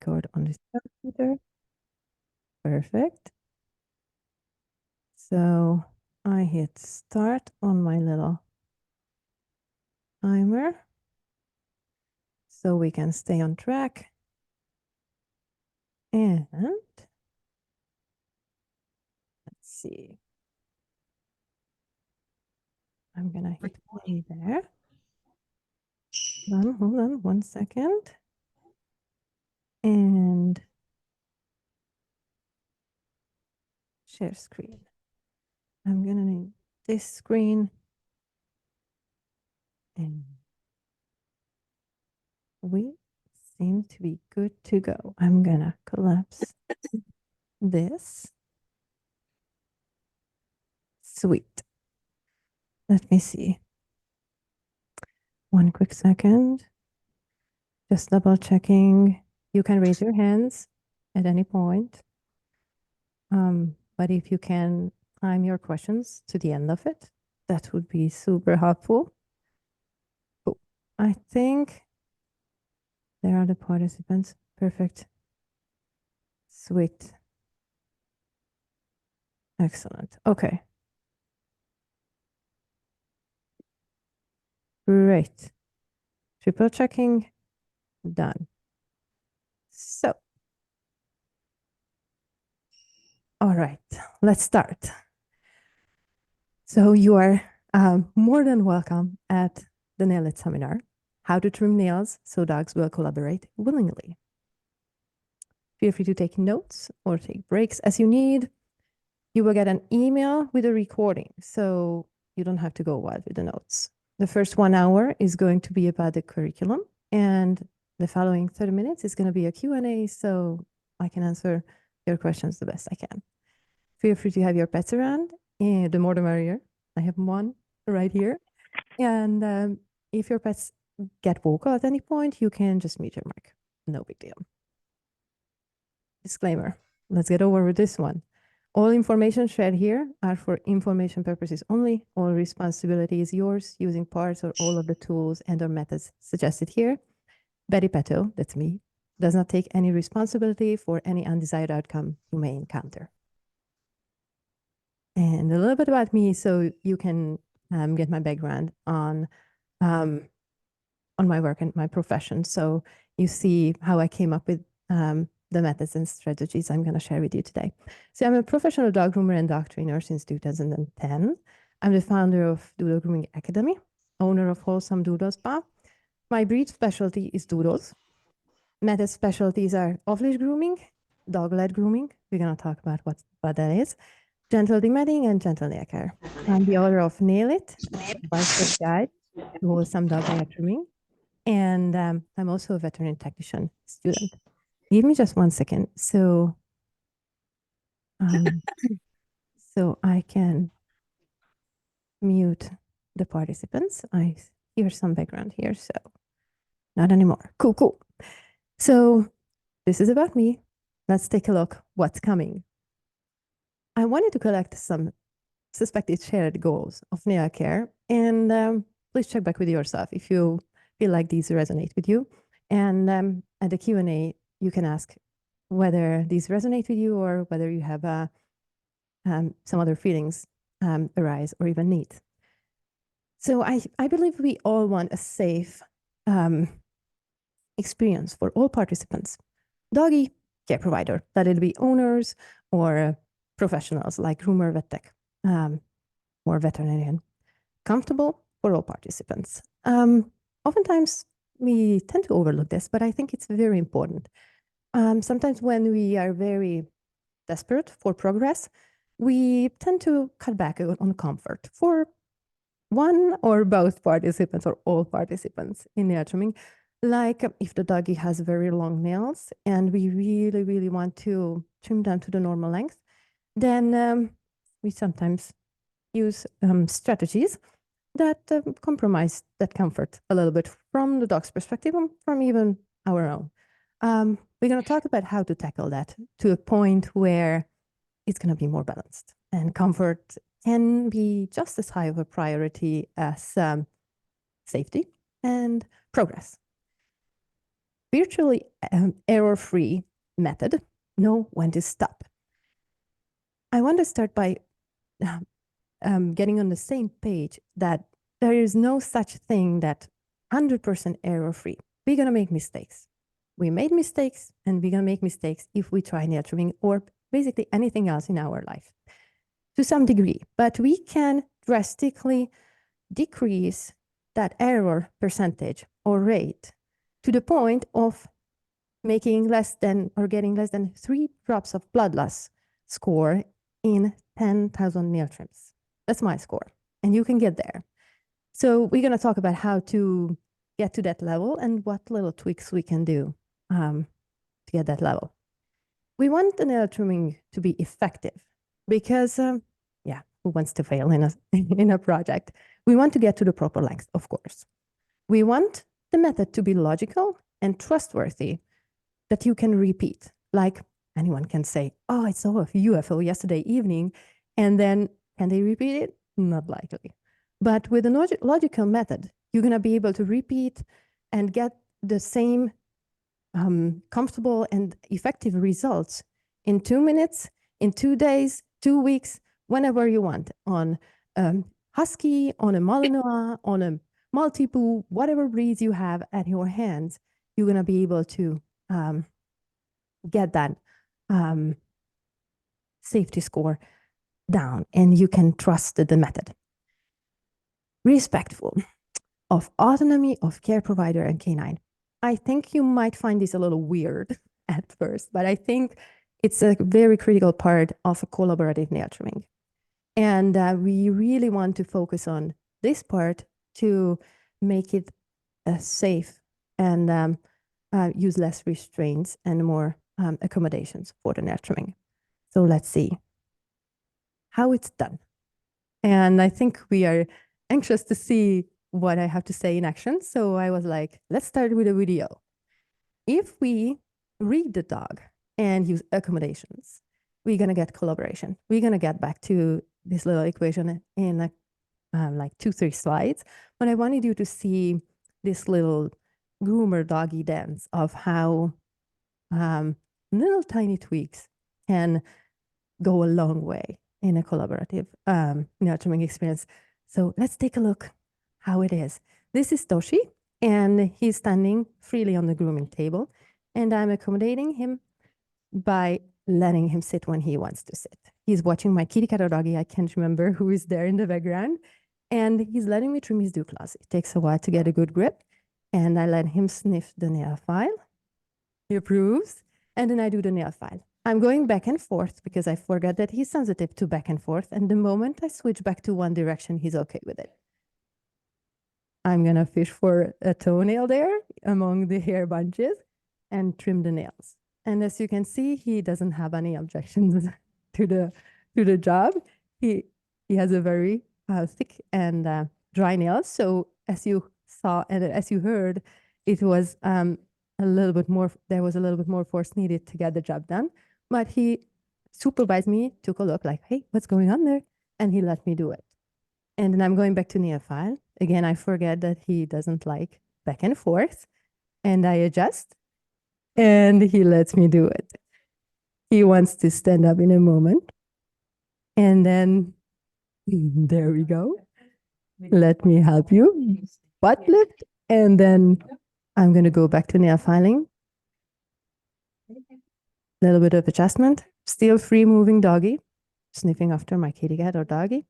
record on this computer. Perfect. So I hit start on my little timer so we can stay on track. And let's see. I'm gonna hit play there. Hold on 1 second. And share screen. I'm gonna need this screen. And we seem to be good to go. I'm gonna collapse this. Sweet. Let me see. 1 quick second. Just double checking. You can raise your hands at any point. But if you can time your questions to the end of it, that would be super helpful. Cool. I think there are the participants. Perfect. Sweet. Excellent. Okay. Great. Triple checking. Done. So, all right, let's start. So you are more than welcome at the Nail It seminar, How to Trim Nails so Dogs Will Collaborate Willingly. Feel free to take notes or take breaks as you need. You will get an email with a recording, so you don't have to go wild with the notes. The first 1 hour is going to be about the curriculum, and the following 30 minutes is going to be a Q&A, so I can answer your questions the best I can. Feel free to have your pets around, and the more the merrier. I have one right here. And if your pets get vocal at any point, you can just mute your mic. No big deal. Disclaimer. Let's get over with this one. All information shared here are for information purposes only. All responsibility is yours using parts or all of the tools and/or methods suggested here. Betty Peto, that's me, does not take any responsibility for any undesired outcome you may encounter. And a little bit about me, so you can get my background on my work and my profession. So you see how I came up with the methods and strategies I'm going to share with you today. So I'm a professional dog groomer and dog trainer since 2010. I'm the founder of Doodle Grooming Academy, owner of Wholesome Doodle Spa. My breed specialty is doodles. Method specialties are off-leash grooming, dog-led grooming. We're going to talk about what that is. Gentle dematting and gentle nail care. I'm the author of Nail It, One-Step Guide to Wholesome Dog Nail Trimming. And I'm also a veterinary technician student. Give me just 1 second. So I can mute the participants. I hear some background here, so not anymore. Cool. So this is about me. Let's take a look what's coming. I wanted to collect some suspected shared goals of nail care, and please check back with yourself if you feel like these resonate with you. And at the Q&A, you can ask whether these resonate with you or whether you have some other feelings arise or even need. So I believe we all want a safe experience for all participants. Doggy care provider, that it'll be owners or professionals like groomer, vet tech, or veterinarian. Comfortable for all participants. Oftentimes, we tend to overlook this, but I think it's very important. Sometimes when we are very desperate for progress, we tend to cut back on comfort for one or both participants or all participants in nail trimming. Like if the doggy has very long nails and we really, really want to trim them to the normal length, then we sometimes use strategies that compromise that comfort a little bit from the dog's perspective and from even our own. We're going to talk about how to tackle that to a point where it's going to be more balanced, and comfort can be just as high of a priority as safety and progress. virtually error-free method, know when to stop. I want to start by getting on the same page that there is no such thing that 100% error-free. We're going to make mistakes. We made mistakes, and we're going to make mistakes if we try nail trimming or basically anything else in our life to some degree. But we can drastically decrease that error percentage or rate to the point of making less than or getting less than 3 drops of blood loss score in 10,000 nail trims. That's my score, and you can get there. So we're going to talk about how to get to that level and what little tweaks we can do to get that level. We want the nail trimming to be effective because, yeah, who wants to fail in a project? We want to get to the proper length, of course. We want the method to be logical and trustworthy, that you can repeat. Like anyone can say, oh, I saw a UFO yesterday evening, and then can they repeat it? Not likely. But with a logical method, you're going to be able to repeat and get the same comfortable and effective results in 2 minutes, in 2 days, 2 weeks, whenever you want, on Husky, on a Malinois, on a Maltipoo, whatever breeds you have at your hands, you're going to be able to get that safety score down, and you can trust the method. Respectful of autonomy of care provider and canine. I think you might find this a little weird at first, but I think it's a very critical part of a collaborative nail trimming. And we really want to focus on this part to make it safe and use less restraints and more accommodations for the nail trimming. So let's see how it's done. And I think we are anxious to see what I have to say in action. So I was like, let's start with a video. If we read the dog and use accommodations, we're going to get collaboration. We're going to get back to this little equation in like 2-3 slides. But I wanted you to see this little groomer doggy dance of how little tiny tweaks can go a long way in a collaborative nail trimming experience. So let's take a look how it is. This is Toshi, and he's standing freely on the grooming table, and I'm accommodating him by letting him sit when he wants to sit. He's watching my kitty cat or doggy, I can't remember who is there in the background, and he's letting me trim his dew claws. It takes a while to get a good grip, and I let him sniff the nail file. He approves, and then I do the nail file. I'm going back and forth because I forgot that he's sensitive to back and forth, and the moment I switch back to one direction, he's okay with it. I'm going to fish for a toenail there among the hair bunches and trim the nails. And as you can see, he doesn't have any objections to the job. He has a very thick and dry nails. So as you saw and as you heard, it was a little bit more, there was a little bit more force needed to get the job done. But he supervised me, took a look like, hey, what's going on there? And he let me do it. And then I'm going back to nail file. Again, I forget that he doesn't like back and forth. And I adjust. And he lets me do it. He wants to stand up in a moment. And then there we go. Let me help you. Butt lift. And then I'm going to go back to nail filing. A little bit of adjustment. Still free moving doggy. Sniffing after my kitty cat or doggy.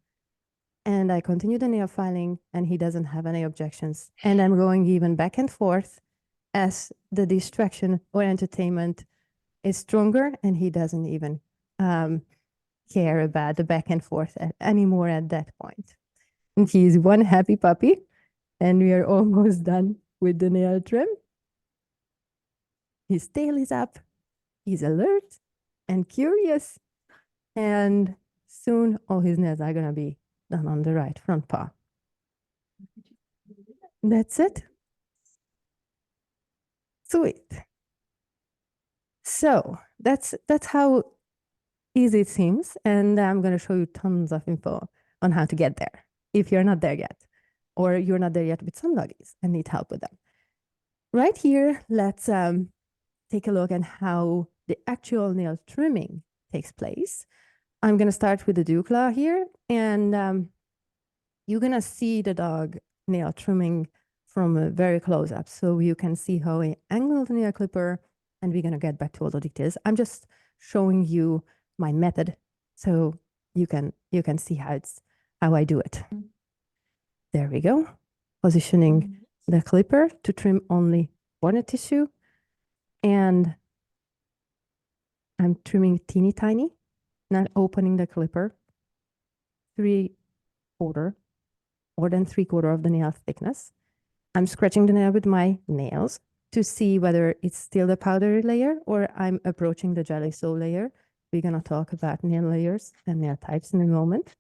And I continue the nail filing, and he doesn't have any objections. And I'm going even back and forth as the distraction or entertainment is stronger, and he doesn't even care about the back and forth anymore at that point. And he's one happy puppy, and we are almost done with the nail trim. His tail is up, he's alert and curious, and soon all his nails are going to be done on the right front paw. That's it. Sweet. So that's how easy it seems, and I'm going to show you tons of info on how to get there if you're not there yet, or you're not there yet with some doggies and need help with them. right here, let's take a look at how the actual nail trimming takes place. I'm going to start with the dew claw here, and you're going to see the dog nail trimming from a very close up. So you can see how I angle the nail clipper, and we're going to get back to all the details. I'm just showing you my method so you can see how I do it. There we go. Positioning the clipper to trim only corner tissue, and I'm trimming teeny tiny, not opening the clipper, 3/4 more than 3/4 of the nail thickness. I'm scratching the nail with my nails to see whether it's still the powdery layer or I'm approaching the jelly sole layer. We're going to talk about nail layers and nail types in a moment.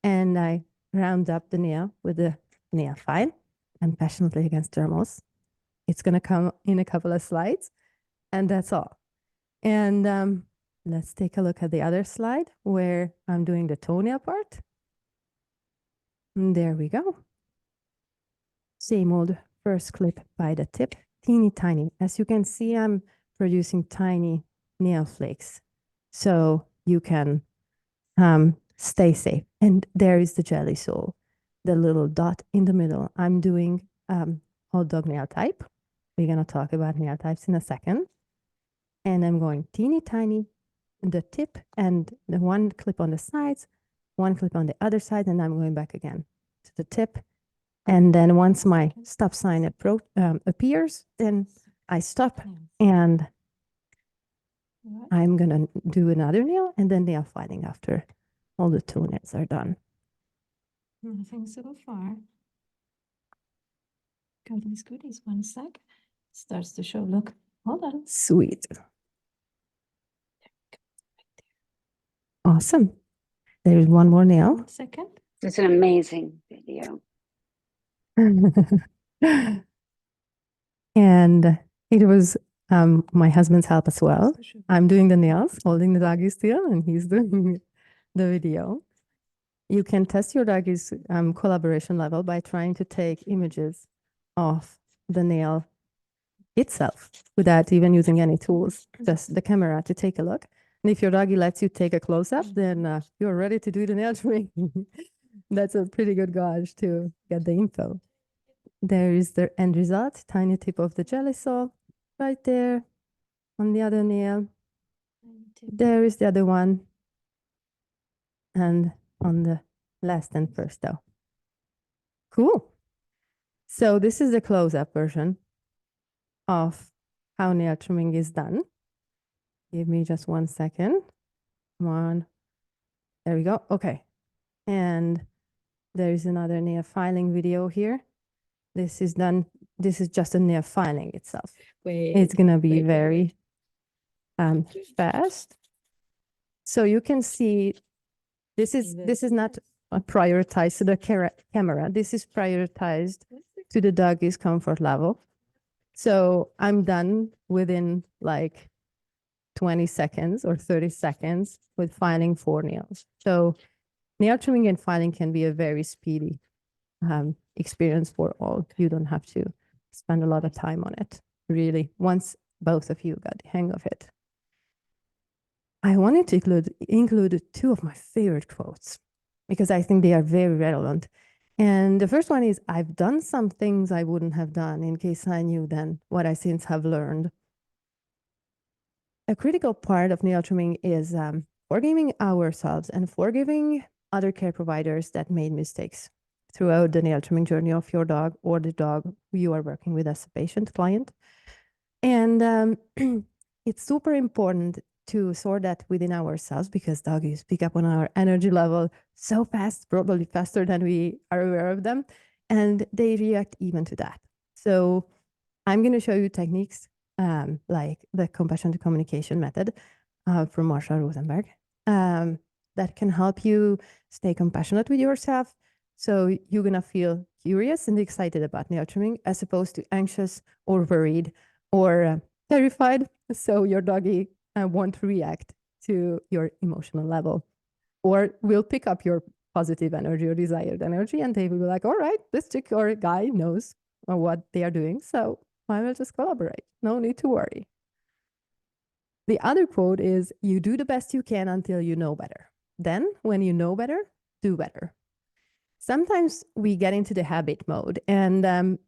And I round up the nail with the nail file and passionately against dermals. It's going to come in a couple of slides, and that's all. And let's take a look at the other slide where I'm doing the toenail part. And there we go. Same old first clip by the tip, teeny tiny. As you can see, I'm producing tiny nail flakes so you can stay safe. And there is the jelly sole, the little dot in the middle. I'm doing hot dog nail type. We're going to talk about nail types in a second. And I'm going teeny tiny, the tip and the one clip on the sides, one clip on the other side, and I'm going back again to the tip. And then once my stop sign appears, then I stop and I'm going to do another nail and then nail filing after all the toenails are done. Nothing so far. Goodies, goodies. 1 sec. Starts to show. Look, hold on. Sweet. Awesome. There's one more nail. 1 second. It's an amazing video. And it was my husband's help as well. I'm doing the nails, holding the doggy still, and he's doing the video. You can test your doggy's collaboration level by trying to take images of the nail itself without even using any tools, just the camera to take a look. And if your doggy lets you take a close-up, then you're ready to do the nail trimming. That's a pretty good gauge to get the info. There is the end result, tiny tip of the jelly sole right there on the other nail. There is the other one. And on the last and first though. Cool. So this is the close-up version of how nail trimming is done. Give me just 1 second. Come on. There we go. Okay. And there's another nail filing video here. This is done. This is just a nail filing itself. It's going to be very fast. So you can see this is not prioritized to the camera. This is prioritized to the doggy's comfort level. So I'm done within like 20 seconds or 30 seconds with filing 4 nails. So nail trimming and filing can be a very speedy experience for all. You don't have to spend a lot of time on it, really, once both of you got the hang of it. I wanted to include 2 of my favorite quotes because I think they are very relevant. And the first one is, I've done some things I wouldn't have done in case I knew then what I since have learned. A critical part of nail trimming is forgiving ourselves and forgiving other care providers that made mistakes throughout the nail trimming journey of your dog or the dog you are working with as a patient client. And it's super important to sort that within ourselves because doggies pick up on our energy level so fast, probably faster than we are aware of them, and they react even to that. So I'm going to show you techniques like the compassionate communication method from Marsha Rosenberg that can help you stay compassionate with yourself. So you're going to feel curious and excited about nail trimming as opposed to anxious or worried or terrified. So your doggy won't react to your emotional level or will pick up your positive energy or desired energy. And they will be like, all right, this chick or guy knows what they are doing. So I will just collaborate. No need to worry. The other quote is, you do the best you can until you know better. Then, when you know better, do better. Sometimes we get into the habit mode and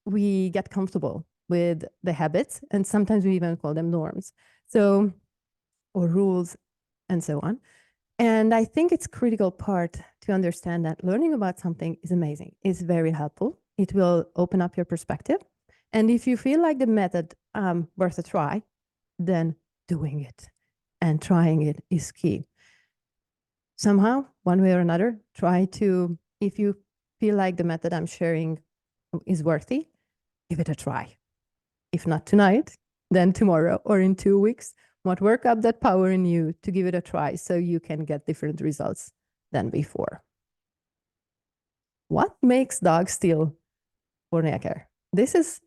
we get comfortable with the habits, and sometimes we even call them norms. So, or rules and so on. And I think it's a critical part to understand that learning about something is amazing. It's very helpful. It will open up your perspective. And if you feel like the method worth a try, then doing it and trying it is key. Somehow, one way or another, try to, if you feel like the method I'm sharing is worthy, give it a try. If not tonight, then tomorrow or in 2 weeks, but work up that power in you to give it a try so you can get different results than before. What makes dogs steal cornea care? This is,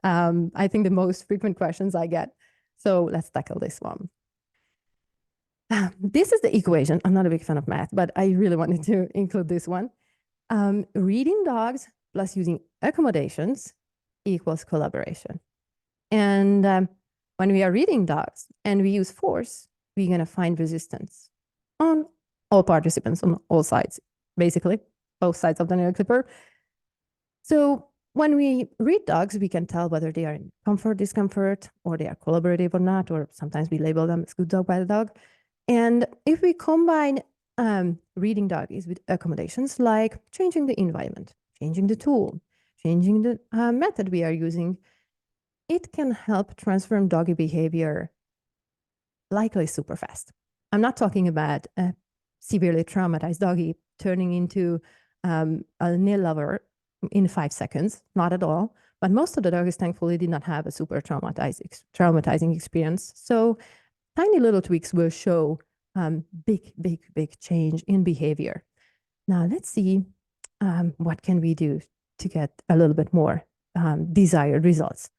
I think, the most frequent questions I get. So let's tackle this one. This is the equation. I'm not a big fan of math, but I really wanted to include this one. Reading dogs plus using accommodations equals collaboration. And when we are reading dogs and we use force, we're going to find resistance on all participants, on all sides, basically, both sides of the nail clipper. So when we read dogs, we can tell whether they are in comfort, discomfort, or they are collaborative or not, or sometimes we label them as good dog, bad dog. And if we combine reading doggies with accommodations, like changing the environment, changing the tool, changing the method we are using, it can help transform doggy behavior likely super fast. I'm not talking about a severely traumatized doggy turning into a nail lover in 5 seconds, not at all. But most of the doggies, thankfully, did not have a super traumatizing experience. So tiny little tweaks will show big change in behavior. Now let's see what can we do to get a little bit more desired results.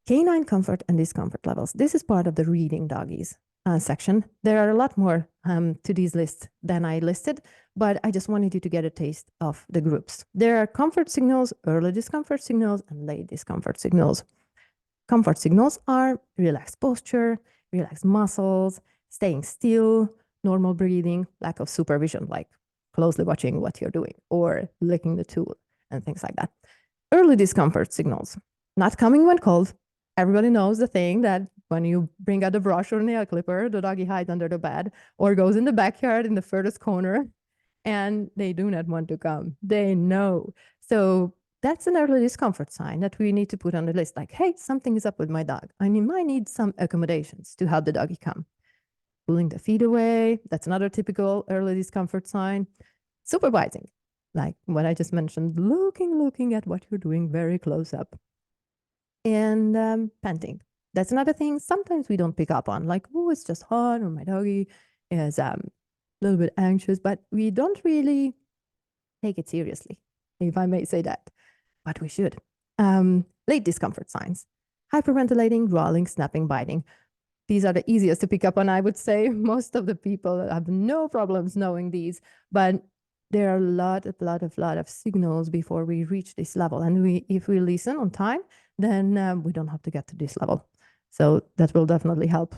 Canine comfort and discomfort levels. This is part of the reading doggies section. There are a lot more to these lists than I listed, but I just wanted you to get a taste of the groups. There are comfort signals, early discomfort signals, and late discomfort signals. Comfort signals are relaxed posture, relaxed muscles, staying still, normal breathing, lack of supervision, like closely watching what you're doing, or licking the tool, and things like that. Early discomfort signals, not coming when cold. Everybody knows the thing that when you bring out the brush or nail clipper, the doggy hides under the bed or goes in the backyard in the furthest corner, and they do not want to come. They know. So that's an early discomfort sign that we need to put on the list. Like, hey, something is up with my dog. I might need some accommodations to help the doggy come. Pulling the feet away, that's another typical early discomfort sign. Supervising, like what I just mentioned, looking at what you're doing very close up. And panting. That's another thing sometimes we don't pick up on, like, oh, it's just hot, or my doggy is a little bit anxious, but we don't really take it seriously, if I may say that, but we should. Late discomfort signs, hyperventilating, growling, snapping, biting. These are the easiest to pick up on, I would say. Most of the people have no problems knowing these, but there are a lot of signals before we reach this level. And if we listen on time, then we don't have to get to this level. So that will definitely help.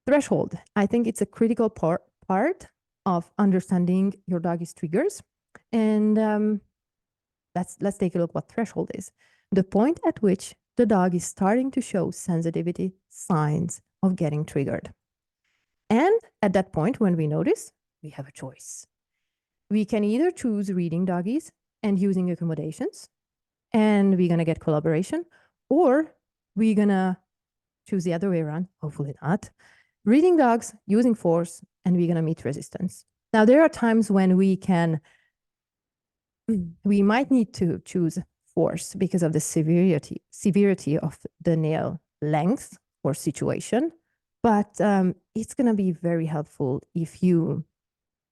Threshold. I think it's a critical part of understanding your doggy's triggers. And let's take a look what threshold is. The point at which the dog is starting to show sensitivity signs of getting triggered. And at that point, when we notice, we have a choice. We can either choose reading doggies and using accommodations, and we're going to get collaboration, or we're going to choose the other way around, hopefully not, reading dogs, using force, and we're going to meet resistance. Now, there are times when we might need to choose force because of the severity of the nail length or situation, but it's going to be very helpful if you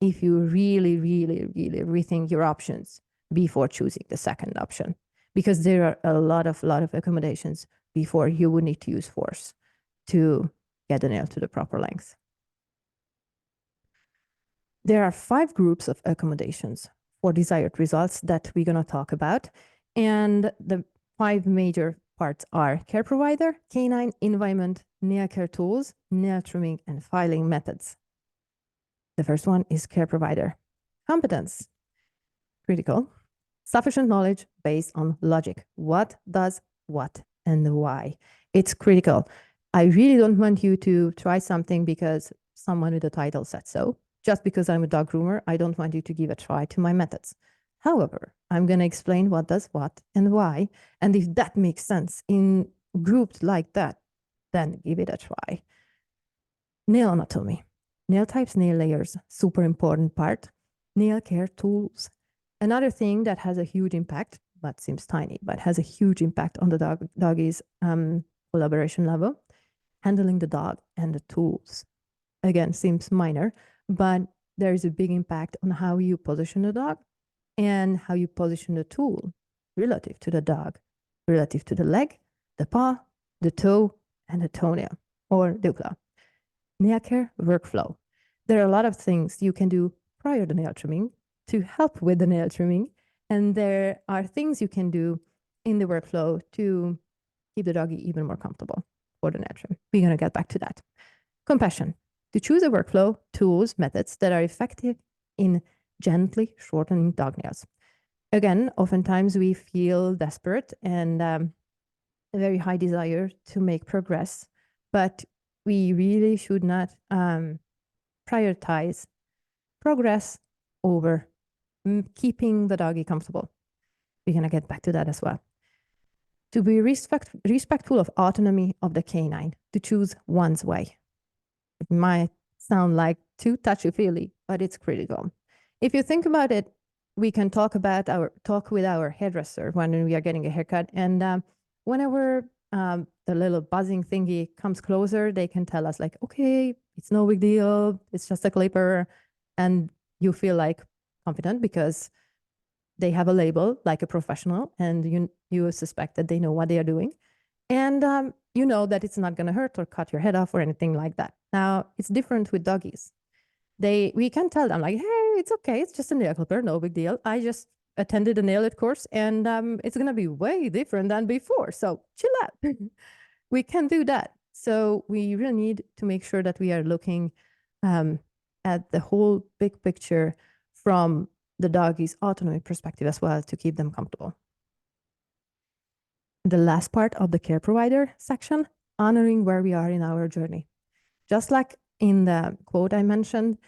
really rethink your options before choosing the second option, because there are a lot of accommodations before you would need to use force to get the nail to the proper length. There are 5 groups of accommodations for desired results that we're going to talk about. And the 5 major parts are care provider, canine environment, nail care tools, nail trimming, and filing methods. The first one is care provider. Competence, critical. Sufficient knowledge based on logic. What does what and why? It's critical. I really don't want you to try something because someone with a title said so. Just because I'm a dog groomer, I don't want you to give a try to my methods. However, I'm going to explain what does what and why. And if that makes sense in groups like that, then give it a try. Nail anatomy, nail types, nail layers, super important part. Nail care tools. Another thing that has a huge impact, but seems tiny, but has a huge impact on the doggy's collaboration level, handling the dog and the tools. Again, seems minor, but there is a big impact on how you position the dog and how you position the tool relative to the dog, relative to the leg, the paw, the toe, and the toenail or the claw. Nail care workflow. There are a lot of things you can do prior to nail trimming to help with the nail trimming. And there are things you can do in the workflow to keep the doggy even more comfortable for the nail trim. We're going to get back to that. Compassion. To choose a workflow, tools, methods that are effective in gently shortening dog nails. Again, oftentimes we feel desperate and a very high desire to make progress, but we really should not prioritize progress over keeping the doggy comfortable. We're going to get back to that as well. To be respectful of autonomy of the canine, to choose one's way. It might sound like too touchy-feely, but it's critical. If you think about it, we can talk with our hairdresser when we are getting a haircut, and whenever the little buzzing thingy comes closer, they can tell us like, okay, it's no big deal, it's just a clipper, and you feel like confident because they have a label like a professional, and you suspect that they know what they are doing, and you know that it's not going to hurt or cut your head off or anything like that. Now, it's different with doggies. We can tell them like, hey, it's okay, it's just a nail clipper, no big deal. I just attended a nail ed course, and it's going to be way different than before, so chill out. We can do that. So we really need to make sure that we are looking at the whole big picture from the doggy's autonomy perspective as well to keep them comfortable. The last part of the care provider section, honoring where we are in our journey. Just like in the quote I mentioned,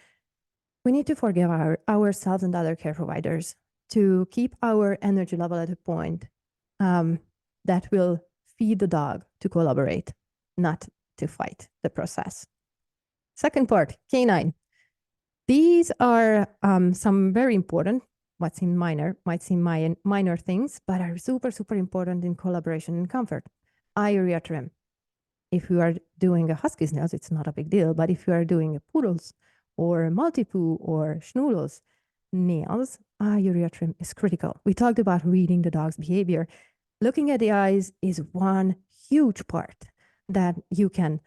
we need to forgive ourselves and other care providers to keep our energy level at a point that will feed the dog to collaborate, not to fight the process. Second part, canine. These are some very important, might seem minor things, but are super, super important in collaboration and comfort. Eye area trim. If you are doing a husky's nails, it's not a big deal, but if you are doing a poodle's or a Maltipoo or schnoodles nails, eye area trim is critical. We talked about reading the dog's behavior. Looking at the eyes is one huge part that you can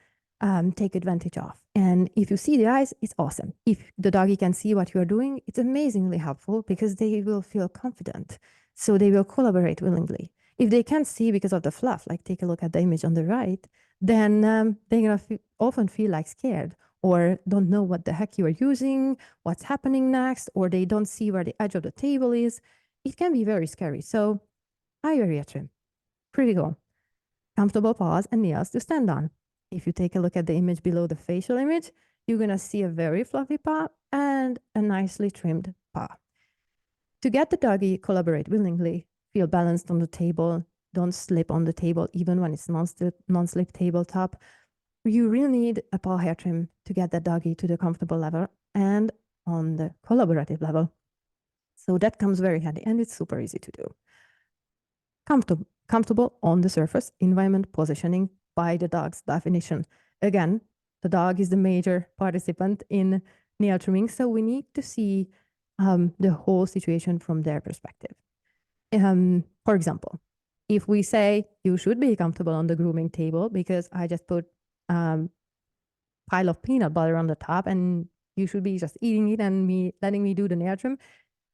take advantage of. And if you see the eyes, it's awesome. If the doggy can see what you are doing, it's amazingly helpful because they will feel confident. So they will collaborate willingly. If they can't see because of the fluff, like take a look at the image on the right, then they're going to often feel like scared or don't know what the heck you are using, what's happening next, or they don't see where the edge of the table is. It can be very scary. So eye area trim, critical. Comfortable paws and nails to stand on. If you take a look at the image below the facial image, you're going to see a very fluffy paw and a nicely trimmed paw. To get the doggy collaborate willingly, feel balanced on the table, don't slip on the table, even when it's non-slip tabletop. You really need a paw hair trim to get that doggy to the comfortable level and on the collaborative level. So that comes very handy, and it's super easy to do. Comfortable on the surface, environment positioning by the dog's definition. Again, the dog is the major participant in nail trimming, so we need to see the whole situation from their perspective. For example, if we say you should be comfortable on the grooming table because I just put pile of peanut butter on the top and you should be just eating it and letting me do the nail trim,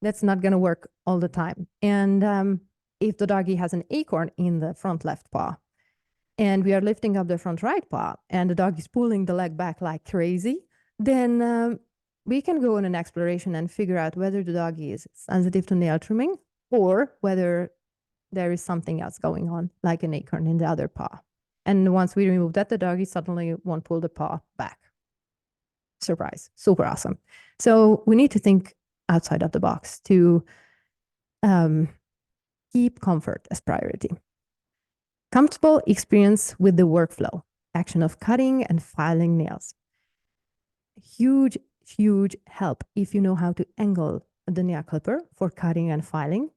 that's not going to work all the time. And if the doggy has an acorn in the front left paw and we are lifting up the front right paw and the dog is pulling the leg back like crazy, then we can go on an exploration and figure out whether the doggy is sensitive to nail trimming or whether there is something else going on, like an acorn in the other paw. And once we remove that, the doggy suddenly won't pull the paw back. Surprise, super awesome. So we need to think outside of the box to keep comfort as priority. Comfortable experience with the workflow, action of cutting and filing nails. Huge, huge help if you know how to angle the nail clipper for cutting and filing,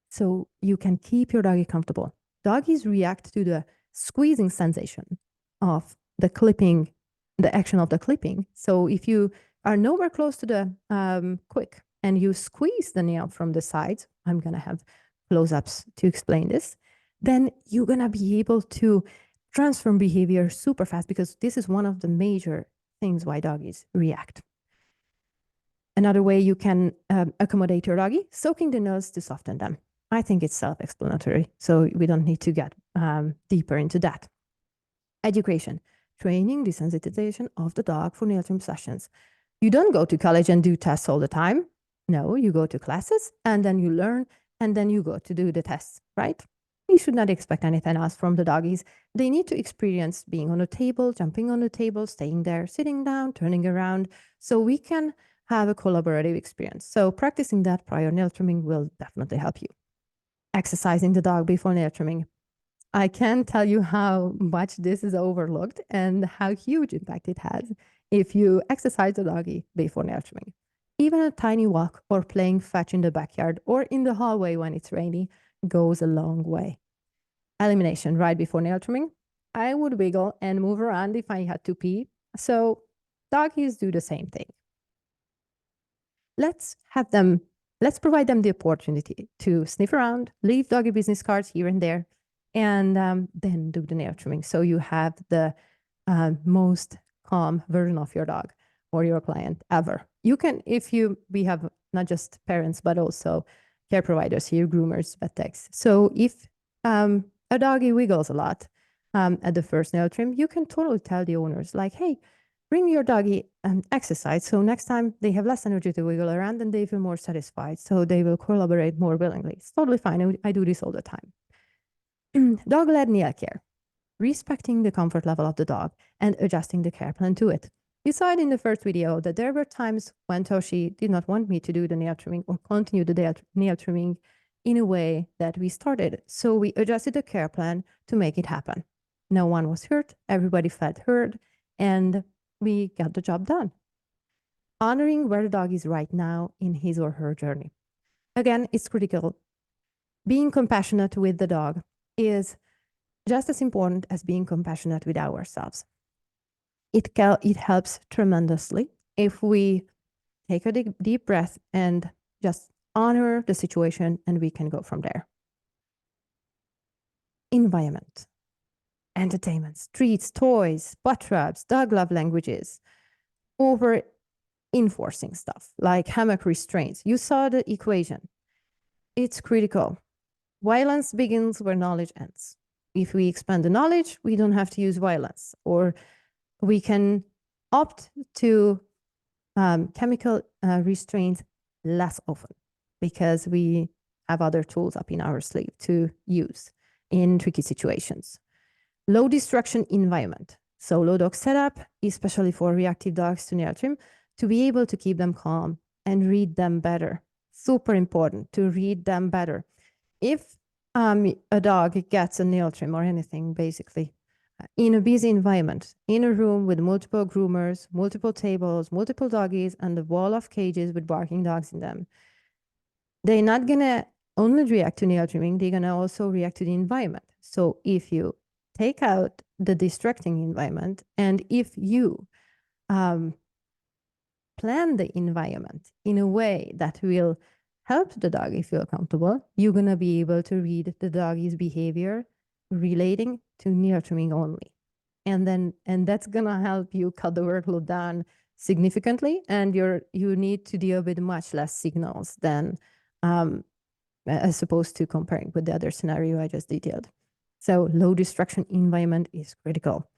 so you can keep your doggy comfortable. Doggies react to the squeezing sensation of the clipping, the action of the clipping. So if you are nowhere close to the quick and you squeeze the nail from the sides, I'm gonna have close-ups to explain this, then you're gonna be able to transform behavior super fast, because this is one of the major things why doggies react. Another way you can accommodate your doggy, soaking the nails to soften them. I think it's self-explanatory, so we don't need to get deeper into that. Education, training desensitization of the dog for nail trim sessions. You don't go to college and do tests all the time. No, you go to classes and then you learn and then you go to do the tests, right? We should not expect anything else from the doggies. They need to experience being on a table, jumping on the table, staying there, sitting down, turning around, so we can have a collaborative experience. So practicing that prior nail trimming will definitely help you. Exercising the dog before nail trimming. I can't tell you how much this is overlooked and how huge impact it has if you exercise the doggy before nail trimming. Even a tiny walk or playing fetch in the backyard or in the hallway when it's rainy goes a long way. Elimination right before nail trimming. I would wiggle and move around if I had to pee. So doggies do the same thing. Let's provide them the opportunity to sniff around, leave doggy business cards here and there, and then do the nail trimming. So you have the most calm version of your dog or your client ever. You can, we have not just parents, but also care providers here, groomers, vet techs. So if a doggy wiggles a lot at the first nail trim, you can totally tell the owners like, hey, bring your doggy exercise. So next time they have less energy to wiggle around and they feel more satisfied. So they will collaborate more willingly. It's totally fine. I do this all the time. Dog-led nail care, respecting the comfort level of the dog and adjusting the care plan to it. You saw it in the first video that there were times when Toshi did not want me to do the nail trimming or continue the nail trimming in a way that we started. So we adjusted the care plan to make it happen. No one was hurt, everybody felt heard, and we got the job done. Honoring where the dog is right now in his or her journey. Again, it's critical. Being compassionate with the dog is just as important as being compassionate with ourselves. It helps tremendously if we take a deep breath and just honor the situation, and we can go from there. Environment, entertainment, treats, toys, butt rubs, dog love languages, over enforcing stuff like hammock restraints. You saw the equation. It's critical. Violence begins where knowledge ends. If we expand the knowledge, we don't have to use violence, or we can opt to chemical restraints less often because we have other tools up in our sleeve to use in tricky situations. Low distraction environment. So low dog setup, especially for reactive dogs to nail trim, to be able to keep them calm and read them better. Super important to read them better. If a dog gets a nail trim or anything, basically, in a busy environment, in a room with multiple groomers, multiple tables, multiple doggies, and a wall of cages with barking dogs in them, they're not gonna only react to nail trimming, they're gonna also react to the environment. So if you take out the distracting environment, and if you plan the environment in a way that will help the doggy feel comfortable, you're gonna be able to read the doggy's behavior relating to nail trimming only. And that's gonna help you cut the workload down significantly, and you need to deal with much less signals than as opposed to comparing with the other scenario I just detailed. So low distraction environment is critical.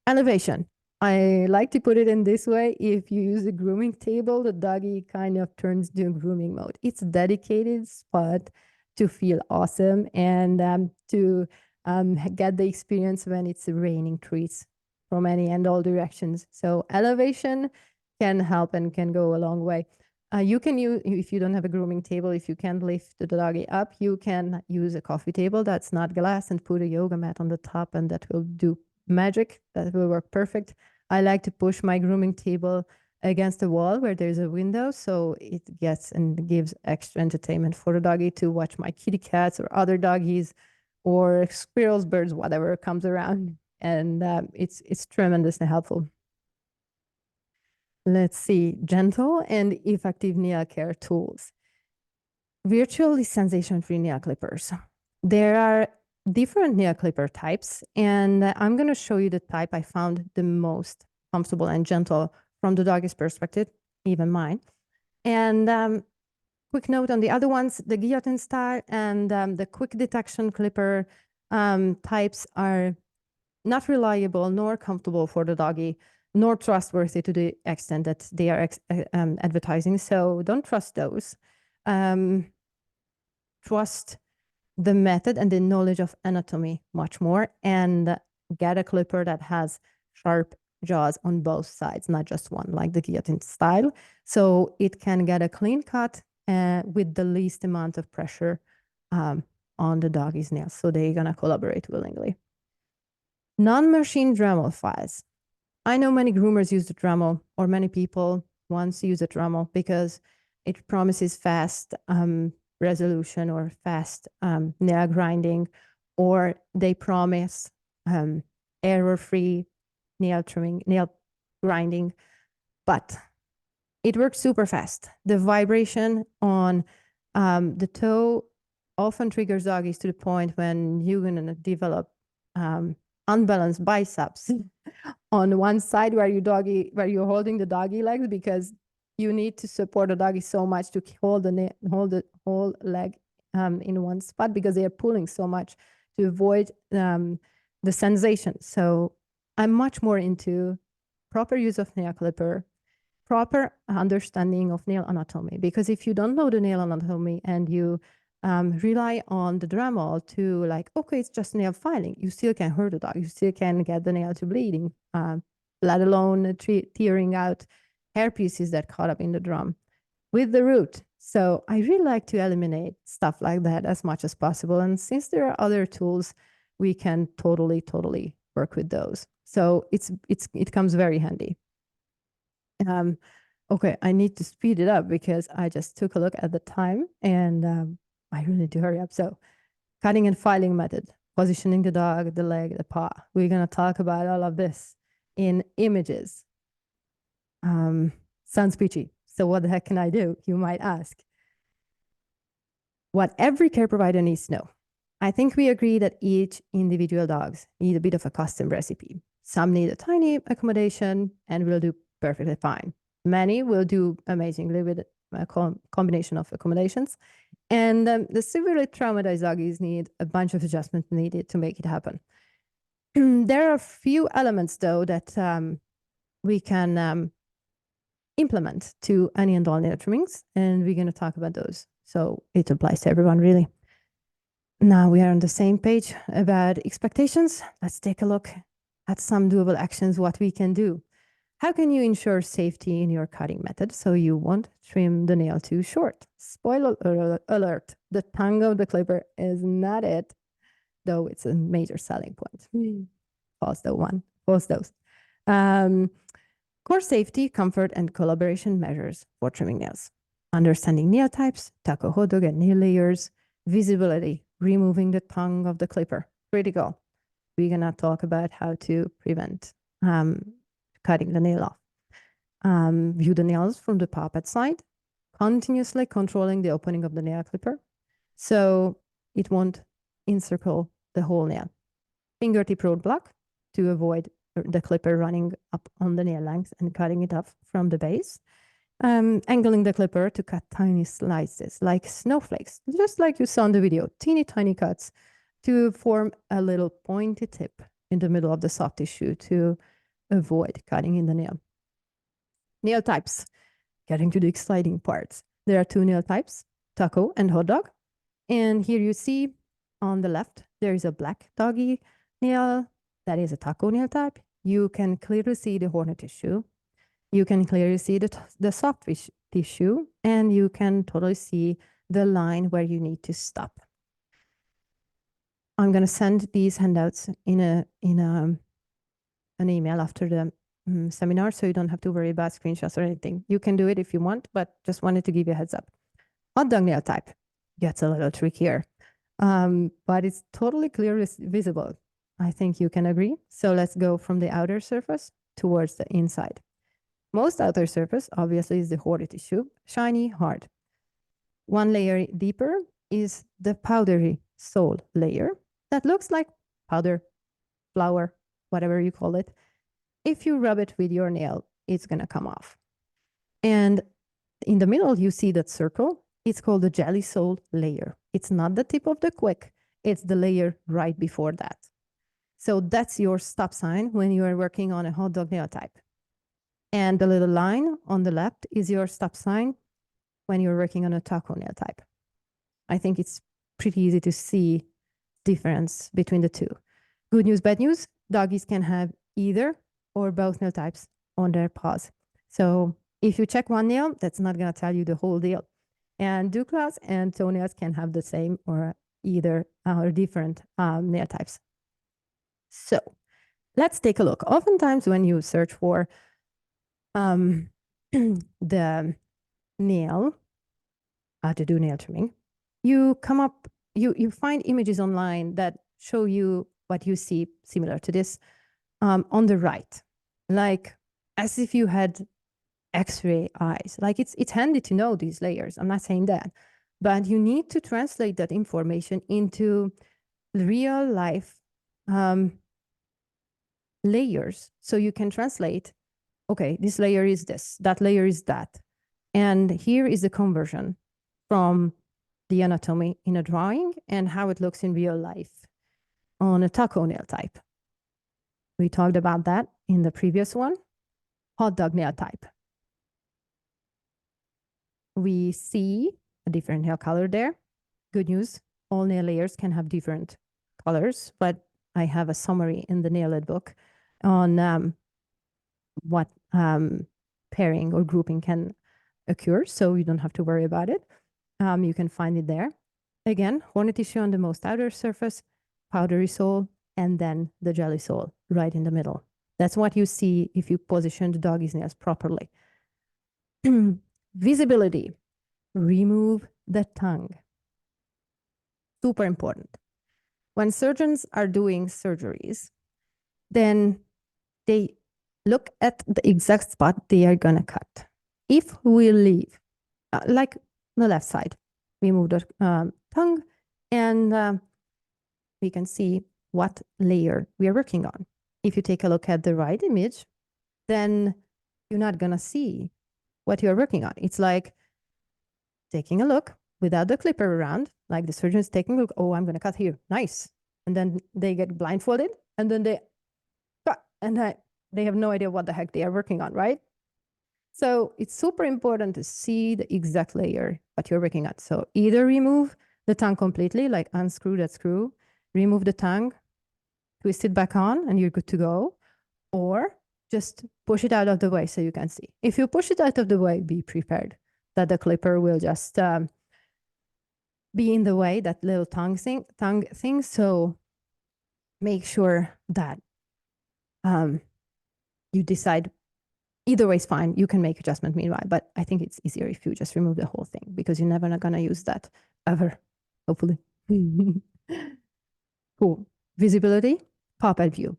Elevation. I like to put it in this way. If you use a grooming table, the doggy kind of turns to grooming mode. It's a dedicated spot to feel awesome and to get the experience when it's raining treats from any and all directions. So elevation can help and can go a long way. You can use, if you don't have a grooming table, if you can't lift the doggy up, you can use a coffee table that's not glass and put a yoga mat on the top, and that will do magic. That will work perfect. I like to push my grooming table against the wall where there's a window, so it gets and gives extra entertainment for the doggy to watch my kitty cats or other doggies or squirrels, birds, whatever comes around. And it's tremendously helpful. Let's see, gentle and effective nail care tools. Virtually sensation-free nail clippers. There are different nail clipper types, and I'm going to show you the type I found the most comfortable and gentle from the doggy's perspective, even mine. And quick note on the other ones, the guillotine style and the quick detection clipper types are not reliable nor comfortable for the doggy, nor trustworthy to the extent that they are advertising. So don't trust those. Trust the method and the knowledge of anatomy much more, and get a clipper that has sharp jaws on both sides, not just one, like the guillotine style. So it can get a clean cut with the least amount of pressure on the doggy's nails. So they're gonna collaborate willingly. Non-machine Dremel files. I know many groomers use the Dremel, or many people once use a Dremel because it promises fast resolution or fast nail grinding, or they promise error-free nail trimming, nail grinding, but it works super fast. The vibration on the toe often triggers doggies to the point when you're gonna develop unbalanced biceps on one side where you're holding the doggy legs, because you need to support the doggy so much to hold the whole leg in one spot, because they are pulling so much to avoid the sensation. So I'm much more into proper use of nail clipper, proper understanding of nail anatomy, because if you don't know the nail anatomy and you rely on the Dremel to like, okay, it's just nail filing, you still can hurt the dog. You still can get the nail to bleeding, let alone tearing out hair pieces that caught up in the drum with the root. So I really like to eliminate stuff like that as much as possible. And since there are other tools, we can totally work with those. So it comes very handy. Okay, I need to speed it up because I just took a look at the time, and I really need to hurry up. So cutting and filing method, positioning the dog, the leg, the paw. We're going to talk about all of this in images. Sounds peachy. So what the heck can I do? You might ask. What every care provider needs to know. I think we agree that each individual dogs need a bit of a custom recipe. Some need a tiny accommodation and will do perfectly fine. Many will do amazingly with a combination of accommodations. And the severely traumatized doggies need a bunch of adjustments needed to make it happen. There are a few elements, though, that we can implement to any and all nail trimmings, and we're going to talk about those. So it applies to everyone, really. Now we are on the same page about expectations. Let's take a look at some doable actions, what we can do. How can you ensure safety in your cutting method so you won't trim the nail too short? Spoiler alert, the tongue of the clipper is not it, though it's a major selling point. Pause the one, pause those. Core safety, comfort, and collaboration measures for trimming nails. Understanding nail types, taco hot dog and nail layers, visibility, removing the tongue of the clipper, critical. We're gonna talk about how to prevent cutting the nail off. View the nails from the puppet side, continuously controlling the opening of the nail clipper so it won't encircle the whole nail. Fingertip roadblock to avoid the clipper running up on the nail length and cutting it off from the base. angling the clipper to cut tiny slices like snowflakes, just like you saw in the video, teeny tiny cuts to form a little pointy tip in the middle of the soft tissue to avoid cutting in the nail. Nail types, getting to the exciting parts. There are two nail types, taco and hot dog. And here you see on the left, there is a black doggy nail. That is a taco nail type. You can clearly see the horny tissue. You can clearly see the soft tissue, and you can totally see the line where you need to stop. I'm going to send these handouts in an email after the seminar, so you don't have to worry about screenshots or anything. You can do it if you want, but just wanted to give you a heads up. Hot dog nail type gets a little trickier, but it's totally clearly visible. I think you can agree. So let's go from the outer surface towards the inside. Most outer surface, obviously, is the horny tissue, shiny, hard. One layer deeper is the powdery sole layer that looks like powder, flour, whatever you call it. If you rub it with your nail, it's going to come off. And in the middle, you see that circle. It's called the jelly sole layer. It's not the tip of the quick. It's the layer right before that. So that's your stop sign when you are working on a hot dog nail type. And the little line on the left is your stop sign when you're working on a taco nail type. I think it's pretty easy to see difference between the two. Good news, bad news, doggies can have either or both nail types on their paws. So if you check one nail, that's not going to tell you the whole deal. And dew claws and toenails can have the same or either or different nail types. So let's take a look. Oftentimes when you search for the nail, how to do nail trimming, you come up, you find images online that show you what you see similar to this on the right, like as if you had X-ray eyes. Like it's handy to know these layers. I'm not saying that, but you need to translate that information into real life layers. So you can translate, okay, this layer is this, that layer is that. And here is the conversion from the anatomy in a drawing and how it looks in real life on a taco nail type. We talked about that in the previous one. Hot dog nail type. We see a different nail color there. Good news, all nail layers can have different colors, but I have a summary in the Nail It book on what pairing or grouping can occur, so you don't have to worry about it. You can find it there. Again, horny tissue on the most outer surface, powdery sole, and then the jelly sole right in the middle. That's what you see if you position the doggy's nails properly. Visibility. Remove the tongue. Super important. When surgeons are doing surgeries, then they look at the exact spot they are going to cut. If we leave, like the left side, we move the tongue and we can see what layer we are working on. If you take a look at the right image, then you're not going to see what you're working on. It's like taking a look without the clipper around, like the surgeon is taking a look, oh, I'm going to cut here. Nice. And then they get blindfolded and then they cut and they have no idea what the heck they are working on, right? So it's super important to see the exact layer what you're working on. So either remove the tongue completely, like unscrew that screw, remove the tongue, twist it back on, and you're good to go. Or just push it out of the way so you can see. If you push it out of the way, be prepared that the clipper will just be in the way, that little tongue thing. So make sure that you decide. Either way is fine. You can make adjustment meanwhile, but I think it's easier if you just remove the whole thing because you're never gonna use that ever, hopefully. Cool. Visibility, pop-out view.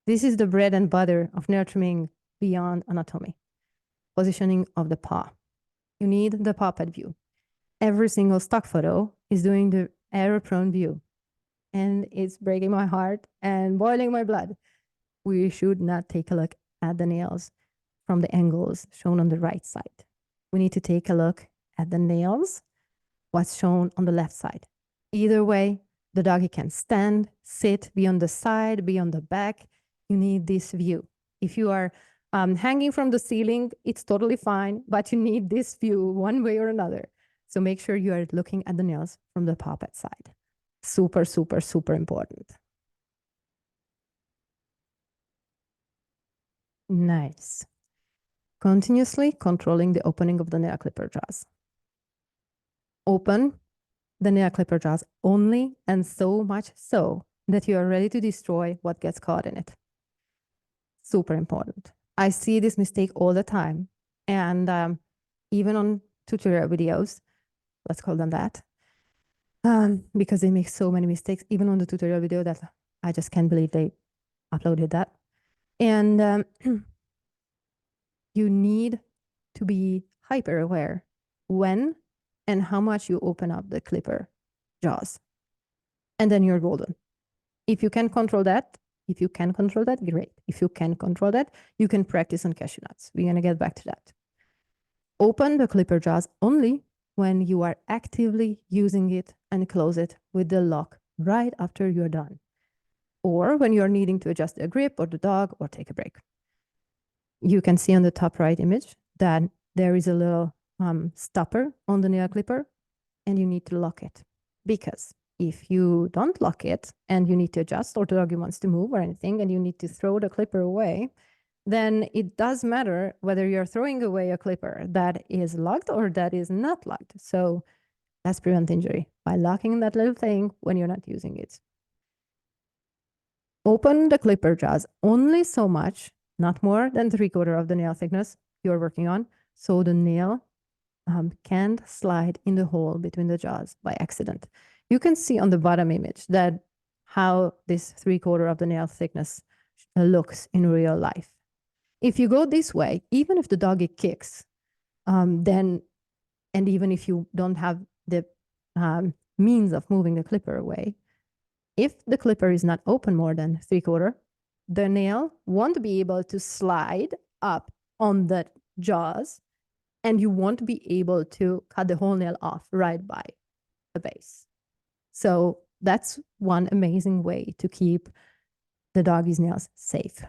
This is the bread and butter of nail trimming beyond anatomy. Positioning of the paw. You need the pop-out view. Every single stock photo is doing the error-prone view, and it's breaking my heart and boiling my blood. We should not take a look at the nails from the angles shown on the right side. we need to take a look at the nails, what's shown on the left side. Either way, the doggy can stand, sit, be on the side, be on the back. You need this view. If you are hanging from the ceiling, it's totally fine, but you need this view one way or another. So make sure you are looking at the nails from the puppet side. Super, super, super important. Nice. Continuously controlling the opening of the nail clipper jaws. Open the nail clipper jaws only and so much so that you are ready to destroy what gets caught in it. Super important. I see this mistake all the time. And even on tutorial videos, let's call them that, because they make so many mistakes, even on the tutorial video that I just can't believe they uploaded that. And you need to be hyper aware when and how much you open up the clipper jaws. And then you're golden. If you can control that, great. If you can control that, you can practice on cashew nuts. We're going to get back to that. Open the clipper jaws only when you are actively using it and close it with the lock right after you're done. Or when you're needing to adjust the grip or the dog or take a break. You can see on the top right image that there is a little stopper on the nail clipper and you need to lock it. Because if you don't lock it and you need to adjust or the doggy wants to move or anything and you need to throw the clipper away, then it does matter whether you're throwing away a clipper that is locked or that is not locked. So let's prevent injury by locking that little thing when you're not using it. Open the clipper jaws only so much, not more than 3/4 of the nail thickness you're working on, so the nail can't slide in the hole between the jaws by accident. You can see on the bottom image that how this 3/4 of the nail thickness looks in real life. If you go this way, even if the doggy kicks, and even if you don't have the means of moving the clipper away, if the clipper is not open more than 3/4, the nail won't be able to slide up on the jaws, and you won't be able to cut the whole nail off right by the base. So that's one amazing way to keep the doggy's nails safe.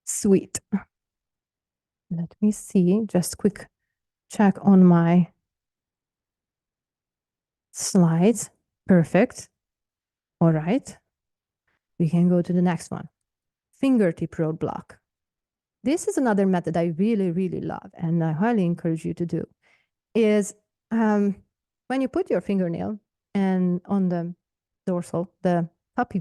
Sweet. Let me see, just quick check on my slides. Perfect. All right. We can go to the next one. Fingertip roadblock. This is another method I really, really love and I highly encourage you to do. Is when you put your fingernail and on the dorsal, the top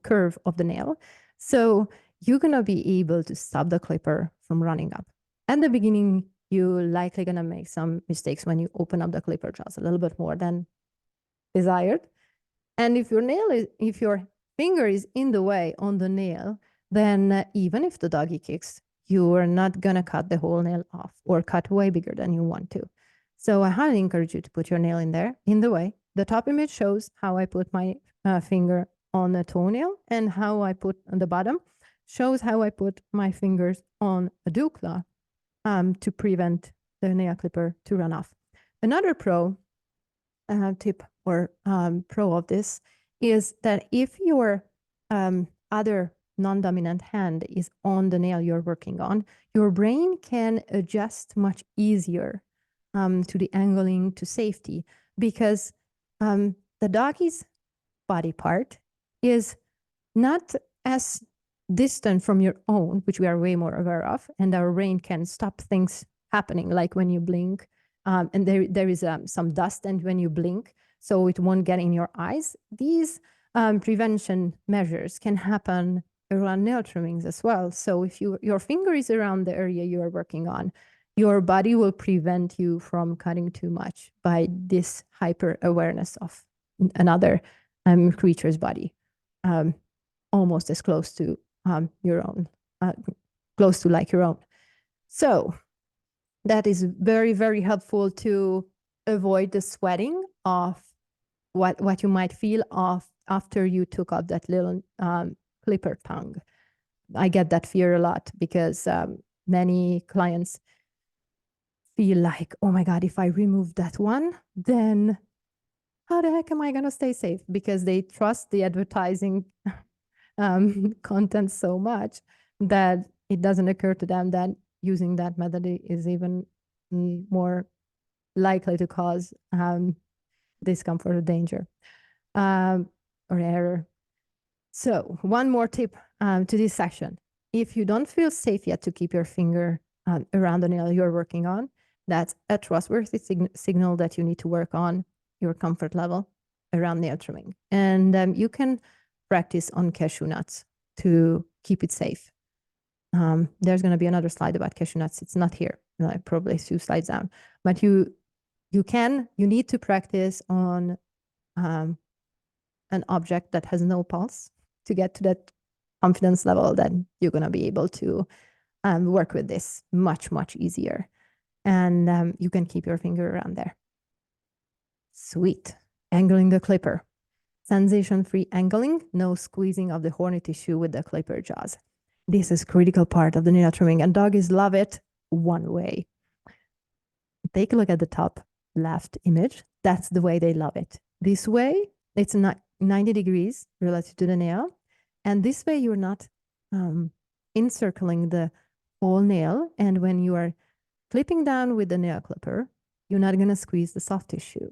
curve of the nail, so you're gonna be able to stop the clipper from running up. At the beginning, you're likely gonna make some mistakes when you open up the clipper jaws a little bit more than desired. And if your finger is in the way on the nail, then even if the doggy kicks, you are not gonna cut the whole nail off or cut way bigger than you want to. So I highly encourage you to put your nail in there, in the way. The top image shows how I put my finger on a toenail, and how I put on the bottom shows how I put my fingers on a dew claw to prevent the nail clipper to run off. Another pro tip or pro of this is that if your other non-dominant hand is on the nail you're working on, your brain can adjust much easier to the angling to safety, because the doggy's body part is not as distant from your own, which we are way more aware of, and our brain can stop things happening, like when you blink, and there is some dust, and when you blink, so it won't get in your eyes. These prevention measures can happen around nail trimmings as well. So if your finger is around the area you are working on, your body will prevent you from cutting too much by this hyper awareness of another creature's body, almost as close to your own, close to like your own. So that is very, very helpful to avoid the sweating of what you might feel of after you took out that little clipper tongue. I get that fear a lot because many clients feel like, oh my God, if I remove that one, then how the heck am I going to stay safe? Because they trust the advertising content so much that it doesn't occur to them that using that method is even more likely to cause discomfort or danger or error. So one more tip to this section. If you don't feel safe yet to keep your finger around the nail you're working on, that's a trustworthy signal that you need to work on your comfort level around nail trimming. And you can practice on cashew nuts to keep it safe. There's going to be another slide about cashew nuts. It's not here, like probably 2 slides down. But you need to practice on an object that has no pulse to get to that confidence level that you're going to be able to work with this much, much easier. And you can keep your finger around there. Sweet. Angling the clipper. Sensation-free angling, no squeezing of the horny tissue with the clipper jaws. This is critical part of the nail trimming, and doggies love it one way. Take a look at the top left image. That's the way they love it. This way, it's not 90 degrees relative to the nail. And this way, you're not encircling the whole nail. And when you are clipping down with the nail clipper, you're not going to squeeze the soft tissue.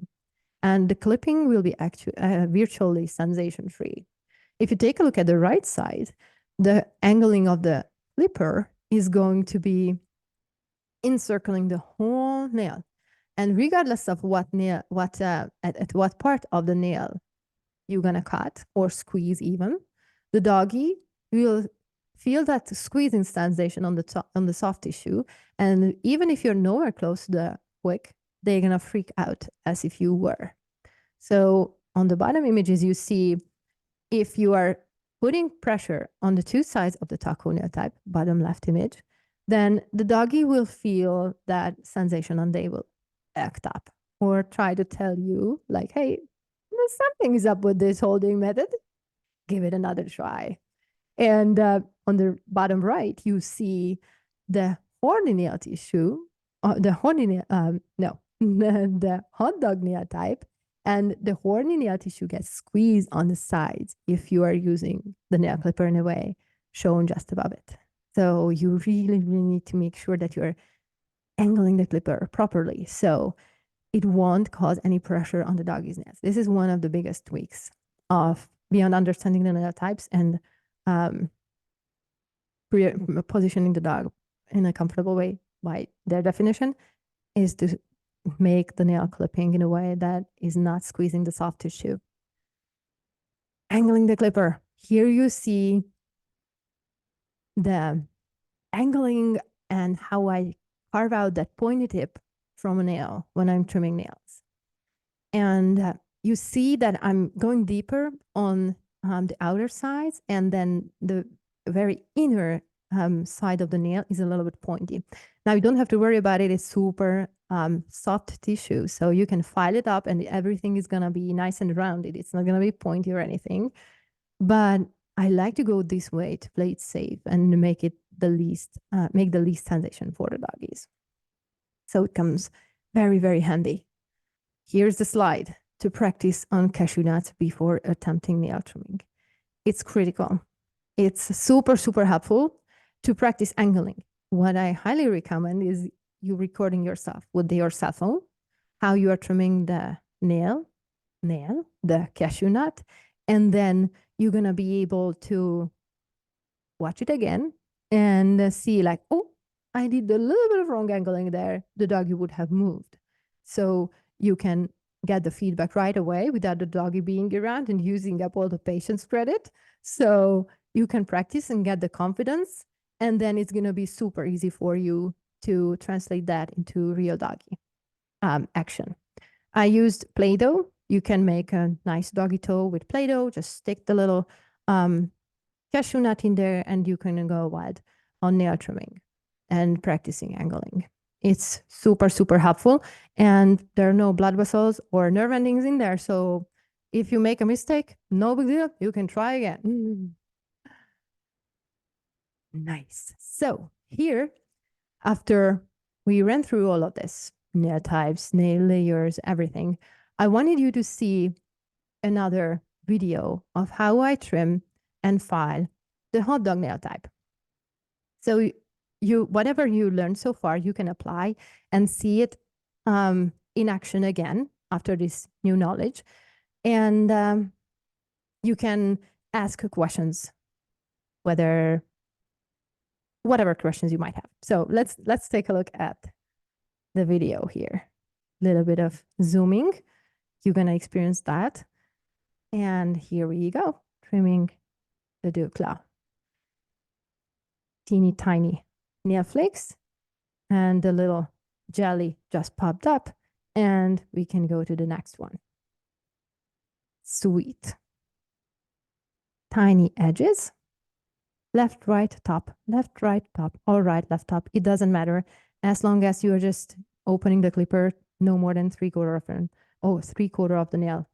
And the clipping will be virtually sensation-free. If you take a look at the right side, the angling of the clipper is going to be encircling the whole nail. And regardless of what nail, at what part of the nail you're going to cut or squeeze even, the doggy will feel that squeezing sensation on the soft tissue. And even if you're nowhere close to the wick, they're going to freak out as if you were. So on the bottom images, you see if you are putting pressure on the 2 sides of the taco nail type, bottom left image, then the doggy will feel that sensation and they will act up or try to tell you like, hey, something is up with this holding method. Give it another try. And on the bottom right, you see the horny nail tissue, the hot dog nail type, and the horny nail tissue gets squeezed on the sides if you are using the nail clipper in a way shown just above it. So you really, really need to make sure that you're angling the clipper properly so it won't cause any pressure on the doggy's nails. This is one of the biggest tweaks of beyond understanding the nail types and positioning the dog in a comfortable way by their definition is to make the nail clipping in a way that is not squeezing the soft tissue. Angling the clipper. Here you see the angling and how I carve out that pointy tip from a nail when I'm trimming nails. And you see that I'm going deeper on the outer sides, and then the very inner side of the nail is a little bit pointy. Now you don't have to worry about it. It's super soft tissue, so you can file it up and everything is going to be nice and rounded. It's not going to be pointy or anything. But I like to go this way to play it safe and make it make the least sensation for the doggies. So it comes very, very handy. Here's the slide to practice on cashew nuts before attempting nail trimming. It's critical. It's super, super helpful to practice angling. What I highly recommend is you recording yourself with your cell phone, how you are trimming the nail, the cashew nut, and then you're going to be able to watch it again and see like, oh, I did a little bit of wrong angling there. The doggy would have moved. So you can get the feedback right away without the doggy being around and using up all the patient's credit. So you can practice and get the confidence, and then it's going to be super easy for you to translate that into real doggy action. I used Play-Doh. You can make a nice doggy toe with Play-Doh. Just stick the little cashew nut in there and you can go wild on nail trimming and practicing angling. It's super, super helpful. And there are no blood vessels or nerve endings in there. So if you make a mistake, no big deal. You can try again. Nice. So here after we ran through all of this, nail types, nail layers, everything, I wanted you to see another video of how I trim and file the hot dog nail type. So you, whatever you learned so far, you can apply and see it in action again after this new knowledge. And you can ask questions, whatever questions you might have. So let's take a look at the video here. A little bit of zooming. You're gonna experience that. And here we go, trimming the Dukla. Teeny tiny nail flakes, and the little jelly just popped up, and we can go to the next one. Sweet. Tiny edges, left, right, top, left, right, top, or right, left, top. It doesn't matter as long as you're just opening the clipper no more than 3/4 of the nail,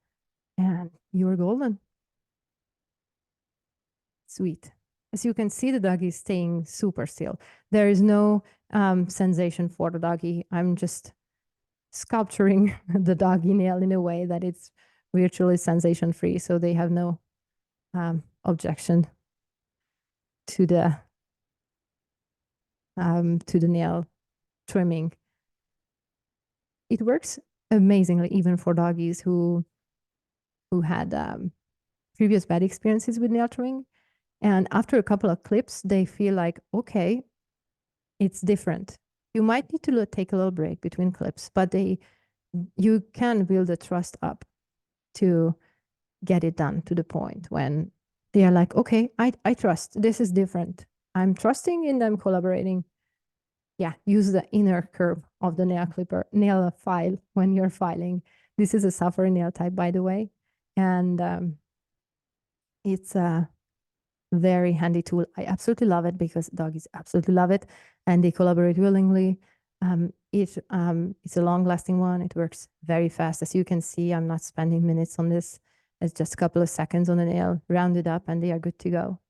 and you're golden. Sweet. As you can see, the doggy is staying super still. There is no sensation for the doggy. I'm just sculpturing the doggy nail in a way that it's virtually sensation free, so they have no objection to the nail trimming. It works amazingly even for doggies who had previous bad experiences with nail trimming. And after a couple of clips, they feel like, okay, it's different. You might need to take a little break between clips, but you can build the trust up to get it done to the point when they are like, okay, I trust, this is different. I'm trusting and I'm collaborating. Yeah, use the inner curve of the nail file when you're filing. This is a Safari nail type, by the way. And it's a very handy tool. I absolutely love it because doggies absolutely love it and they collaborate willingly. It's a long-lasting one. It works very fast. As you can see, I'm not spending minutes on this. It's just a couple of seconds on the nail, round it up, and they are good to go.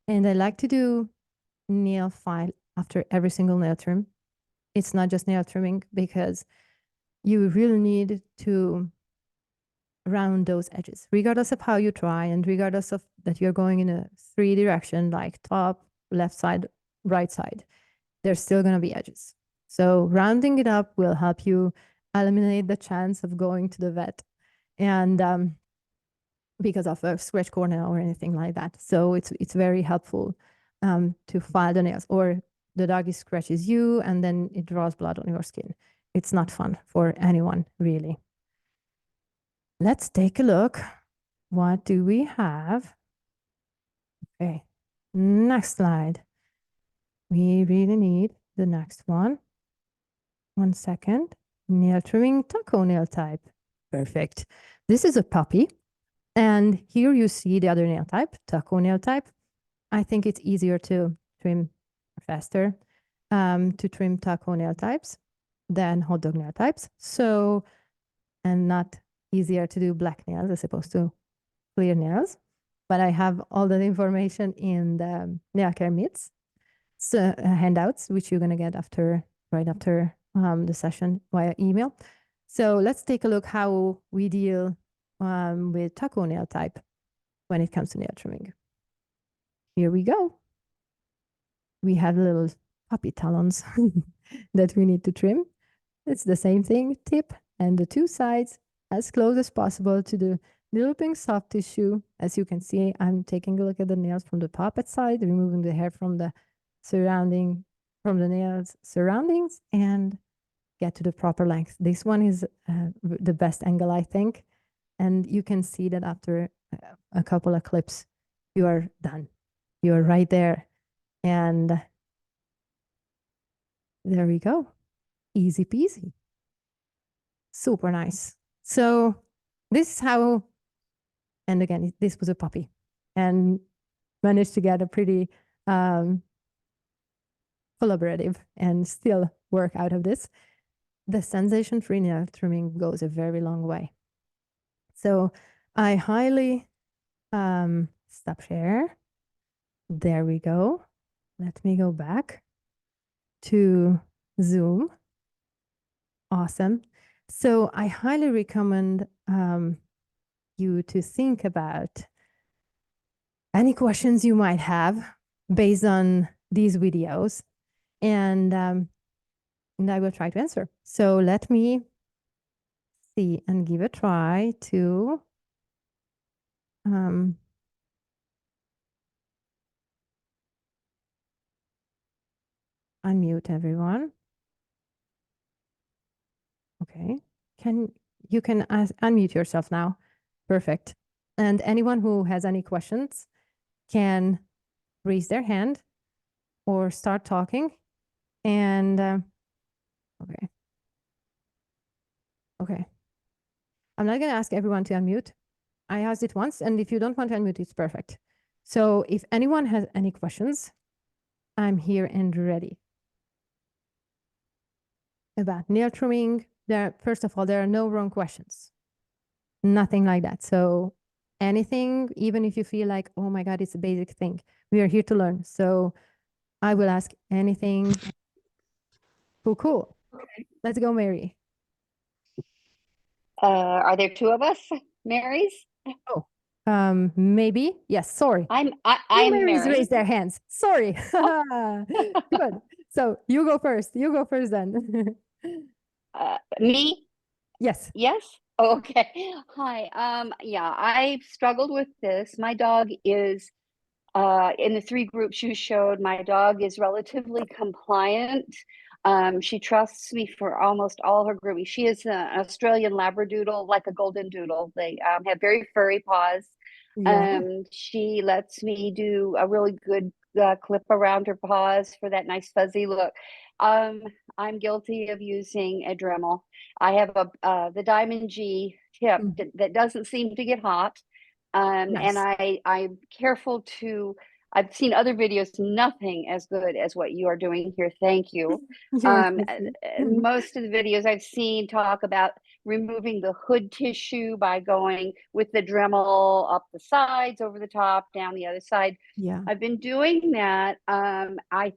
And I like to do nail file after every single nail trim. It's not just nail trimming because you really need to round those edges, regardless of how you try and regardless of that you're going in a 3 direction, like top, left side, right side, there's still going to be edges. So rounding it up will help you eliminate the chance of going to the vet and because of a scratch corner or anything like that. So it's very helpful to file the nails, or the doggy scratches you and then it draws blood on your skin. It's not fun for anyone, really. Let's take a look. What do we have? Okay, next slide. We really need the next one. 1 second. Nail trimming taco nail type. Perfect. This is a puppy. And here you see the other nail type, taco nail type. I think it's easier to trim faster to trim taco nail types than hot dog nail types. So, and not easier to do black nails as opposed to clear nails. But I have all the information in the nail care myths handouts, which you're going to get right after the session via email. So let's take a look how we deal with taco nail type when it comes to nail trimming. Here we go. We have little puppy talons that we need to trim. It's the same thing, tip and the 2 sides as close as possible to the developing soft tissue. As you can see, I'm taking a look at the nails from the puppet side, removing the hair from the nails surroundings, and get to the proper length. This one is the best angle, I think. And you can see that after a couple of clips, you are done. You are right there. And there we go. Easy peasy. Super nice. So this is how, and again, this was a puppy and managed to get a pretty collaborative and still work out of this. The sensation-free nail trimming goes a very long way. So I highly stop share. There we go. Let me go back to Zoom. Awesome. So I highly recommend you to think about any questions you might have based on these videos, and I will try to answer. So let me see and give a try to unmute everyone. Okay, you can unmute yourself now. Perfect. And anyone who has any questions can raise their hand or start talking. And okay. Okay. I'm not going to ask everyone to unmute. I asked it once, and if you don't want to unmute, it's perfect. So if anyone has any questions, I'm here and ready. About nail trimming, first of all, there are no wrong questions. Nothing like that. So anything, even if you feel like, oh my God, it's a basic thing, we are here to learn. So I will ask anything. Cool. Okay. Let's go, Mary. Are there two of us, Marys? Oh, maybe. Yes, sorry. I'm Marys Mary. raised their hands. Sorry. Good. So you go first. You go first then. Me? Yes. Yes. Oh, okay. Hi. Yeah, I struggled with this. My dog is in the 3 groups you showed, my dog is relatively compliant. She trusts me for almost all her grooming. She is an Australian Labradoodle, like a golden doodle. They have very furry paws. Yeah. She lets me do a really good clip around her paws for that nice fuzzy look. I'm guilty of using a Dremel. I have the Diamond G tip that doesn't seem to get hot. And I'm careful to, I've seen other videos, nothing as good as what you are doing here. Thank you. Most of the videos I've seen talk about removing the hood tissue by going with the Dremel up the sides, over the top, down the other side. Yeah. I've been doing that. I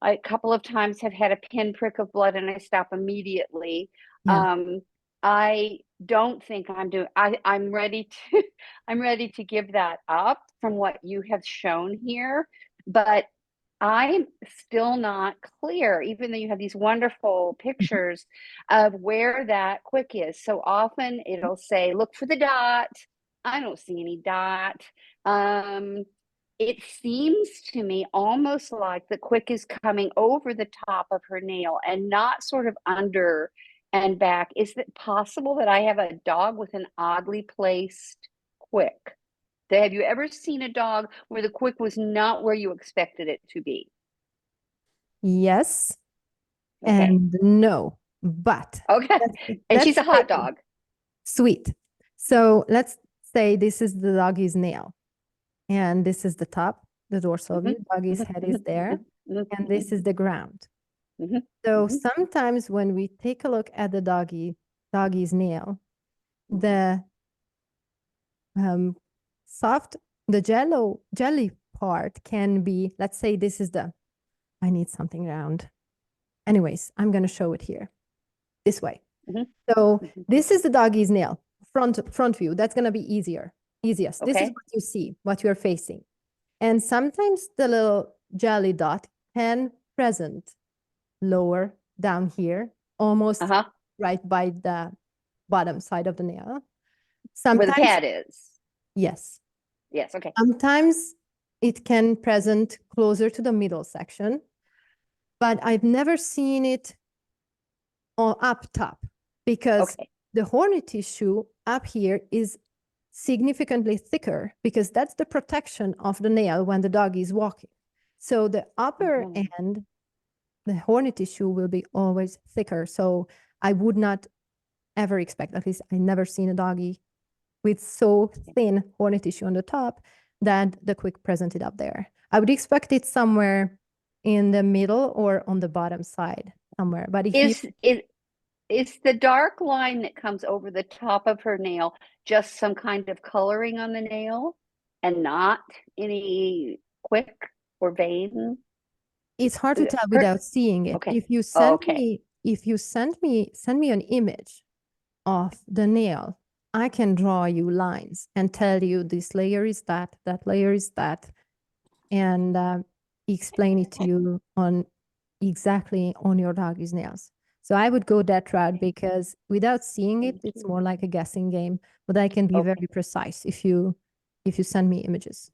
a couple of times have had a pinprick of blood and I stop immediately. Yeah. I don't think I'm ready to I'm ready to give that up from what you have shown here, but I'm still not clear, even though you have these wonderful pictures of where that quick is. So often it'll say, look for the dot. I don't see any dot. It seems to me almost like the quick is coming over the top of her nail and not sort of under and back. Is it possible that I have a dog with an oddly placed quick? Have you ever seen a dog where the quick was not where you expected it to be? Yes. Okay. And no, but okay. And she's a hot dog. Sweet. So let's say this is the doggy's nail, and this is the top, the dorsal view. Doggy's head is there, and this is the ground. So sometimes when we take a look at the doggy's nail, the jelly part can be, let's say this is I need something round. Anyways, I'm going to show it here this way. So this is the doggy's nail, front view. That's going to be easiest. Okay. This is what you see, what you're facing. And sometimes the little jelly dot can present lower down here, almost right by the bottom side of the nail. Sometimes, where the pad is. Yes. Yes, okay. Sometimes it can present closer to the middle section, but I've never seen it up top because the horny tissue up here is significantly thicker because that's the protection of the nail when the dog is walking. So the upper end, the horny tissue will be always thicker. So I would not ever expect, at least I never seen a doggy with so thin horny tissue on the top that the quick presented up there. I would expect it somewhere in the middle or on the bottom side somewhere. But if is the dark line that comes over the top of her nail just some kind of coloring on the nail and not any quick or vein? It's hard to tell Per- without seeing it. Okay. If you Okay. send me an image of the nail, I can draw you lines and tell you this layer is that layer is that, and explain it to you on exactly on your doggy's nails. So I would go that route because without seeing it, Thank it's you. more like a guessing game. But I can be Okay. very precise if you send me images.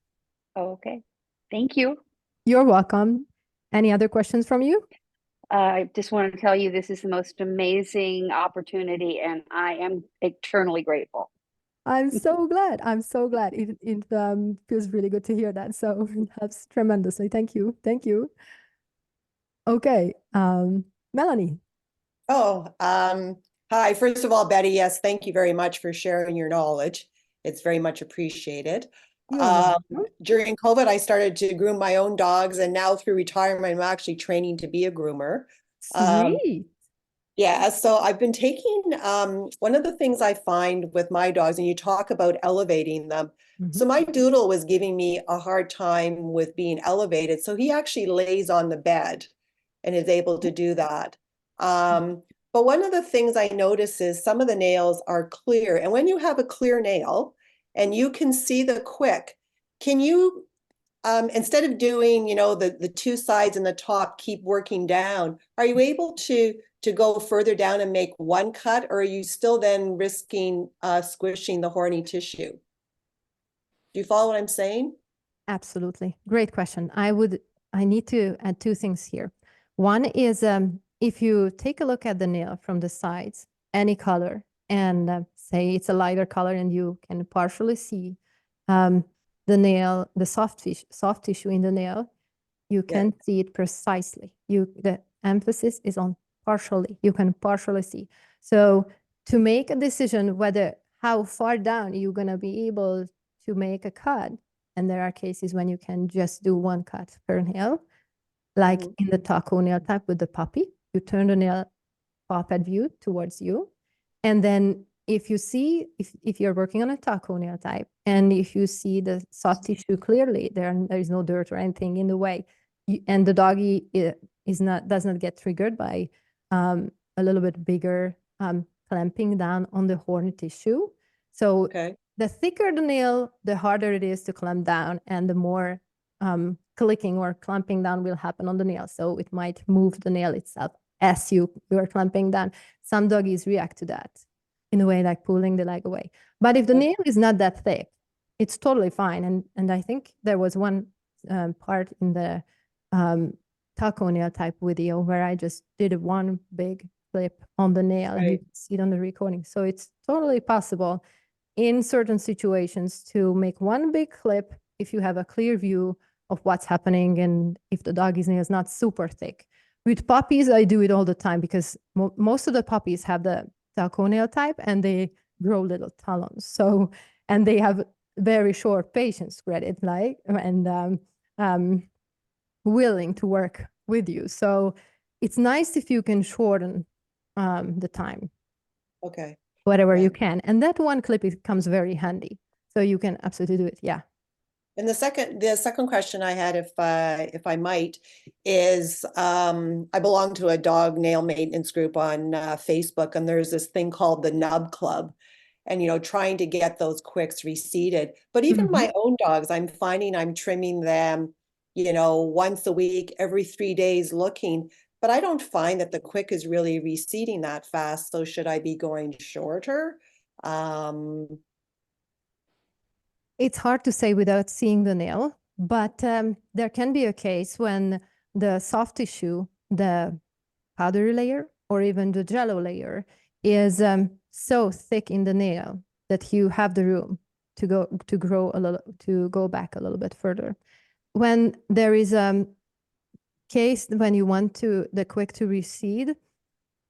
Okay. Thank you. You're welcome. Any other questions from you? I just want to tell you this is the most amazing opportunity, and I am eternally grateful. I'm so glad. I'm so glad. It feels really good to hear that. So it helps tremendously. Thank you. Thank you. Okay. Melanie. Oh, hi. First of all, Betty, yes, thank you very much for sharing your knowledge. It's very much appreciated. You're welcome. During COVID, I started to groom my own dogs, and now through retirement, I'm actually training to be a groomer. Sweet. Yeah, so I've been taking one of the things I find with my dogs, and you talk about elevating them. So my doodle was giving me a hard time with being elevated. So he actually lays on the bed and is able to do that. But one of the things I notice is some of the nails are clear. And when you have a clear nail and you can see the quick, can you instead of doing, the two sides and the top, keep working down, are you able to go further down and make one cut, or are you still then risking squishing the horny tissue? Do you follow what I'm saying? Absolutely. Great question. I need to add two things here. One is if you take a look at the nail from the sides, any color, and say it's a lighter color and you can partially see the nail, the soft tissue in the nail, you can see it precisely. The emphasis is on partially. You can partially see. So to make a decision whether how far down you're going to be able to make a cut, and there are cases when you can just do one cut per nail, like in the taco nail type with the puppy, you turn the nail pop at view towards you. And then if you see, if you're working on a taco nail type, and if you see the soft tissue clearly, there is no dirt or anything in the way, and the doggy does not get triggered by a little bit bigger clamping down on the horny tissue. So the thicker the nail, the harder it is to clamp down, and the more clicking or clamping down will happen on the nail. So it might move the nail itself as you are clamping down. Some doggies react to that in a way like pulling the leg away. But if the nail is not that thick, it's totally fine. And I think there was one part in the taco nail type video where I just did one big clip on the nail and you can see it on the recording. So it's totally possible in certain situations to make one big clip if you have a clear view of what's happening and if the doggy's nail is not super thick. With puppies, I do it all the time because most of the puppies have the taco nail type and they grow little talons. So, and they have very short patience credit, and willing to work with you. So it's nice if you can shorten the time. Okay. Whatever you can. And that one clip comes very handy. So you can absolutely do it. Yeah. And the second question I had, if I might, is I belong to a dog nail maintenance group on Facebook, and there's this thing called the Nub Club, and trying to get those quicks reseeded. But even my own dogs, I'm finding I'm trimming them, once a week, every 3 days, looking. But I don't find that the quick is really reseeding that fast. So should I be going shorter? It's hard to say without seeing the nail, but there can be a case when the soft tissue, the powdery layer, or even the jello layer is so thick in the nail that you have the room to go back a little bit further. When there is a case when you want the quick to recede,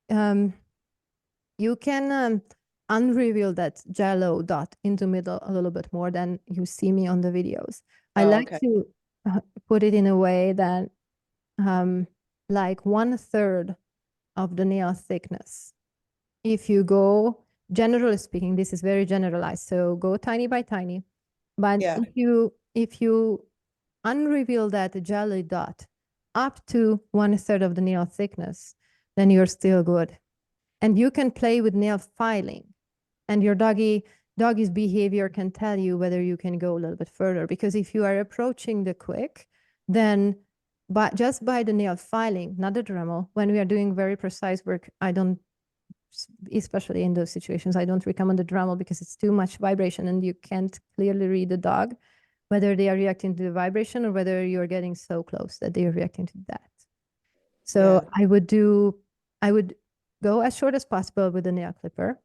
you can unreveal that jello dot in the middle a little bit more than you see me on the videos. I like to put it in a way that like 1/3 of the nail thickness. If you go, generally speaking, this is very generalized, so go tiny by tiny. But if you unreveal that jelly dot up to 1/3 of the nail thickness, then you're still good. And you can play with nail filing, and your doggy's behavior can tell you whether you can go a little bit further. Because if you are approaching the quick, then just by the nail filing, not the Dremel, when we are doing very precise work, I don't, especially in those situations, I don't recommend the Dremel because it's too much vibration and you can't clearly read the dog, whether they are reacting to the vibration or whether you're getting so close that they are reacting to that. So Yeah. I would go as short as possible with the nail clipper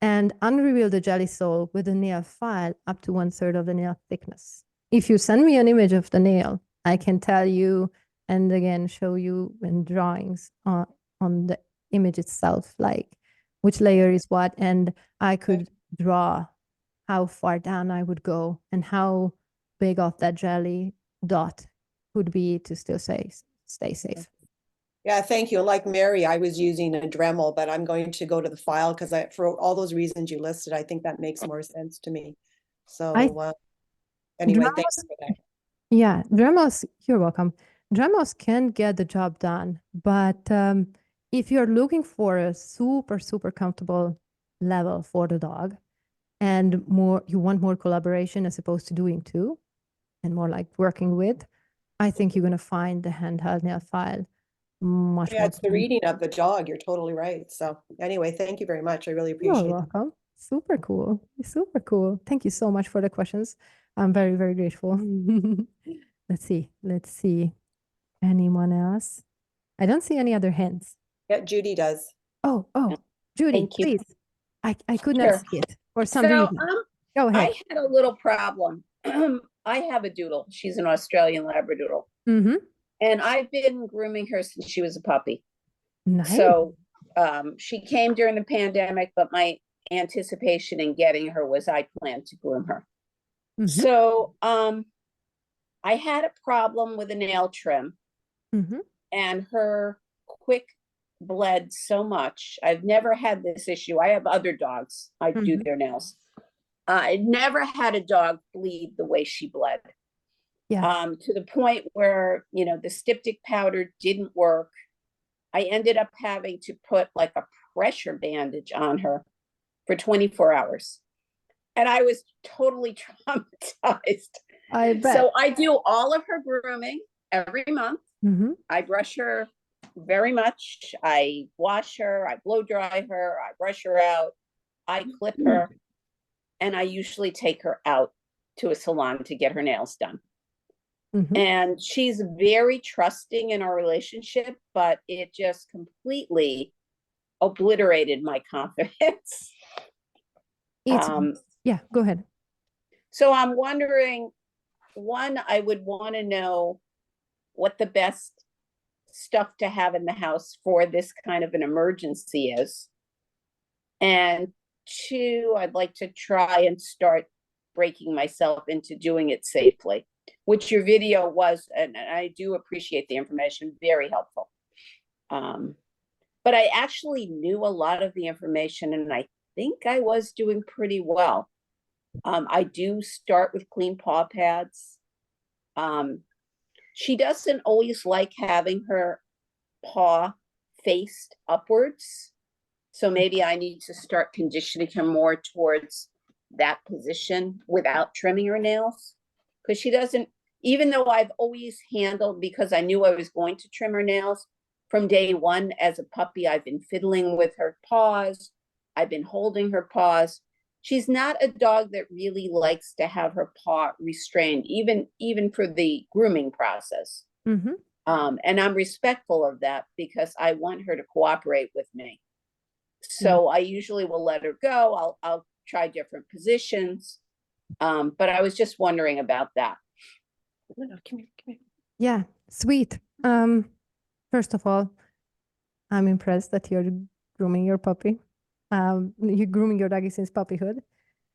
and unreveal the jelly sole with a nail file up to 1/3 of the nail thickness. If you send me an image of the nail, I can tell you and again show you in drawings on the image itself, like which layer is what, and I could draw how far down I would go and how big of that jelly dot would be to still stay safe. Yeah, thank you. Like Mary, I was using a Dremel, but I'm going to go to the file because for all those reasons you listed, I think that makes more sense to me. So anyway, thanks for that. Yeah, Dremels, you're welcome. Dremels can get the job done, but if you're looking for a super, super comfortable level for the dog and you want more collaboration as opposed to doing two and more like working with, I think you're going to find the handheld nail file much Yeah, more it's the fun. reading of the dog. You're totally right. So anyway, thank you very much. I really You're appreciate it. welcome. Super cool. Super cool. Thank you so much for the questions. I'm very, very grateful. Let's see. Anyone else? I don't see any other hands. Yeah, Judy does. Oh, Judy, Thank you. please. I could not Sure. see it for some So, reason. Go ahead. I had a little problem. I have a doodle. She's an Australian Labradoodle, Mm-hmm. and I've been grooming her since she was a puppy. Nice. So, she came during the pandemic, but my anticipation in getting her was I planned to groom her. Mhm. So, I had a problem with a nail trim, Mhm. and her quick bled so much. I've never had this issue. I have other dogs. I do Mhm. their nails. I never had a dog bleed the way she bled. Yeah. To the point where, the styptic powder didn't work. I ended up having to put like a pressure bandage on her for 24 hours. And I was totally traumatized. I bet. So I do all of her grooming every month. Mm-hmm. I brush her very much. I wash her, I blow dry her, I brush her out, I clip her, and I usually take her out to a salon to get her nails done. Mm-hmm. And she's very trusting in our relationship, but it just completely obliterated my confidence. Yeah, go ahead. So I'm wondering, one, I would want to know what the best stuff to have in the house for this kind of an emergency is. And two, I'd like to try and start breaking myself into doing it safely, which your video was, and I do appreciate the information, very helpful. But I actually knew a lot of the information, and I think I was doing pretty well. I do start with clean paw pads. She doesn't always like having her paw faced upwards. So maybe I need to start conditioning her more towards that position without trimming her nails. Because she doesn't, even though I've always handled, because I knew I was going to trim her nails from day one as a puppy, I've been fiddling with her paws. I've been holding her paws. She's not a dog that really likes to have her paw restrained, even for the grooming process. Mm-hmm. And I'm respectful of that because I want her to cooperate with me. So I usually will let her go. I'll try different positions. But I was just wondering about that. Come here. Yeah, sweet. First of all, I'm impressed that you're grooming your puppy. You're grooming your doggy since puppyhood.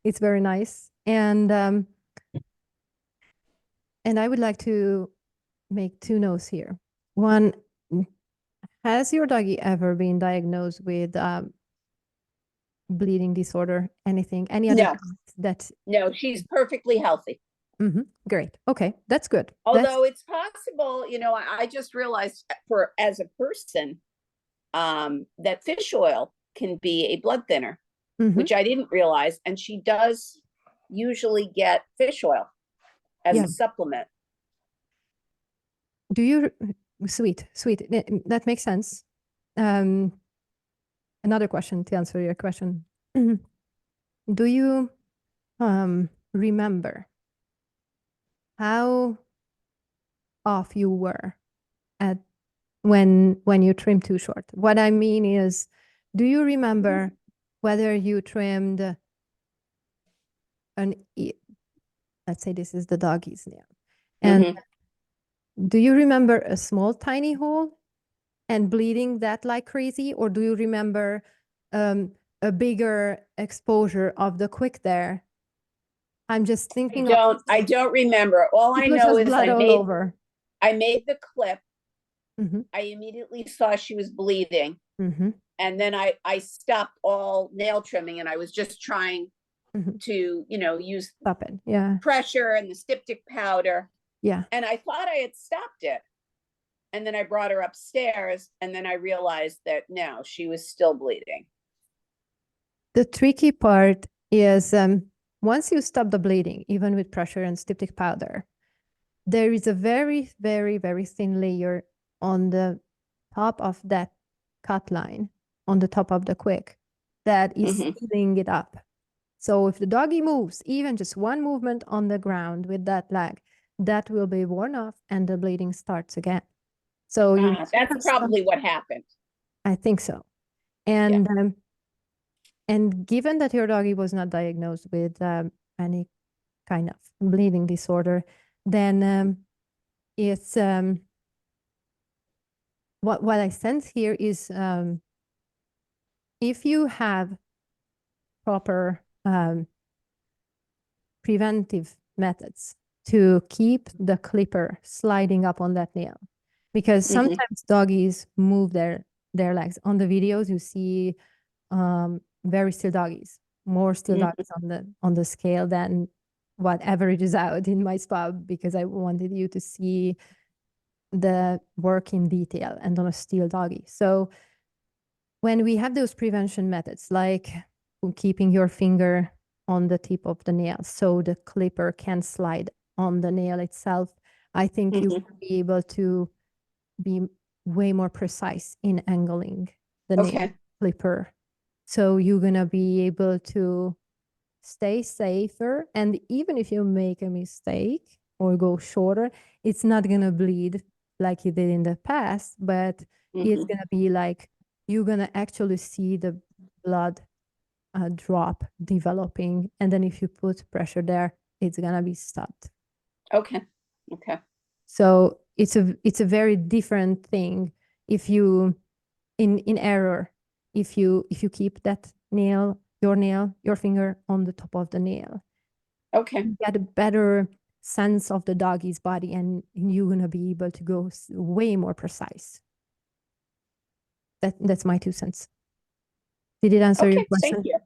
It's very nice. And I would like to make two notes here. One, has your doggy ever been diagnosed with bleeding disorder? Anything? Any other No. that? No, she's perfectly healthy. Great. Okay, that's good. That's- Although it's possible, I just realized as a person, that fish oil can be a blood thinner, Mhm. which I didn't realize. And she does usually get fish oil as Yeah. a supplement. Do you, sweet, that makes sense. Another question to answer your question. Do you remember how off you were at when you trimmed too short? What I mean is, do you remember whether you trimmed let's say this is the doggy's nail, and Mhm. do you remember a small tiny hole and bleeding that like crazy, or do you remember a bigger exposure of the quick there? I'm just thinking I don't remember. All I it was know just is blood all over. I made the clip. Mhm. I immediately saw she was bleeding. Mhm. And then I stopped all nail trimming, and I was just trying Mhm. to, use Stop it. Yeah. pressure and the styptic powder. Yeah. And I thought I had stopped it. And then I brought her upstairs, and then I realized that no, she was still bleeding. The tricky part is once you stop the bleeding, even with pressure and styptic powder, there is a very, very, very thin layer on the top of that cut line, on the top of the quick, that is Mhm. sealing it up. So if the doggy moves, even just one movement on the ground with that leg, that will be worn off and the bleeding starts again. So you That's probably what happened. I think so. And given that your doggy was not diagnosed with any kind of bleeding disorder, then it's what I sense here is if you have proper preventive methods to keep the clipper sliding up on that nail, because Mhm. sometimes doggies move their legs. On the videos, you see very still doggies, more still Mhm. doggies on the scale than what averages out in my spa, because I wanted you to see the work in detail and on a still doggy. So when we have those prevention methods, like keeping your finger on the tip of the nail so the clipper can slide on the nail itself, I think you will be able to be way more precise in angling the nail Okay. clipper. So you're gonna be able to stay safer. And even if you make a mistake or go shorter, it's not gonna bleed like you did in the past, but it's Mhm. gonna be like you're gonna actually see the blood drop developing. And then if you put pressure there, it's gonna be stopped. Okay. Okay. So it's a very different thing if you in error if you keep that nail, your finger on the top of the nail. Okay. You get a better sense of the doggy's body, and you're gonna be able to go way more precise. That's my 2 cents. Did it answer your Okay. question? Thank you.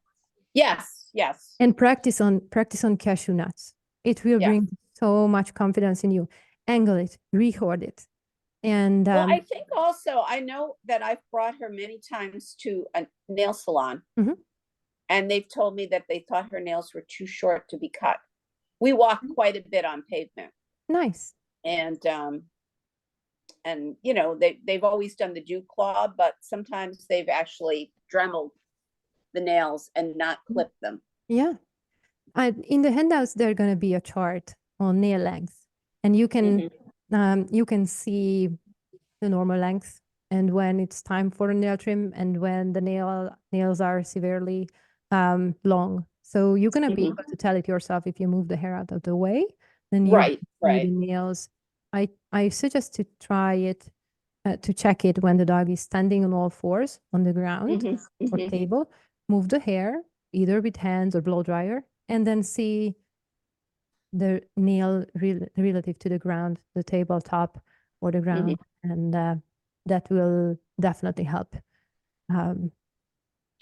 Yes. Yes. And practice on cashew nuts. It will Yeah. bring so much confidence in you. Angle it, record it. And Well, I think also I know that I've brought her many times to a nail salon, Mhm. and they've told me that they thought her nails were too short to be cut. We walk quite a bit on pavement, nice. and they've always done the dew claw, but sometimes they've actually dremeled the nails and not clipped them. Yeah. In the handouts, there's going to be a chart on nail length, and you can see the normal length and when it's time for a nail trim and when the nails are severely long. So you're going to be able to tell it yourself if you move the hair out of the way, then you Right. see Right. the nails. I suggest to try it, to check it when the dog is standing on all fours on the ground Mhm. or Mhm. table, move the hair either with hands or blow dryer, and then see the nail relative to the ground, the tabletop or the ground, and that will definitely help.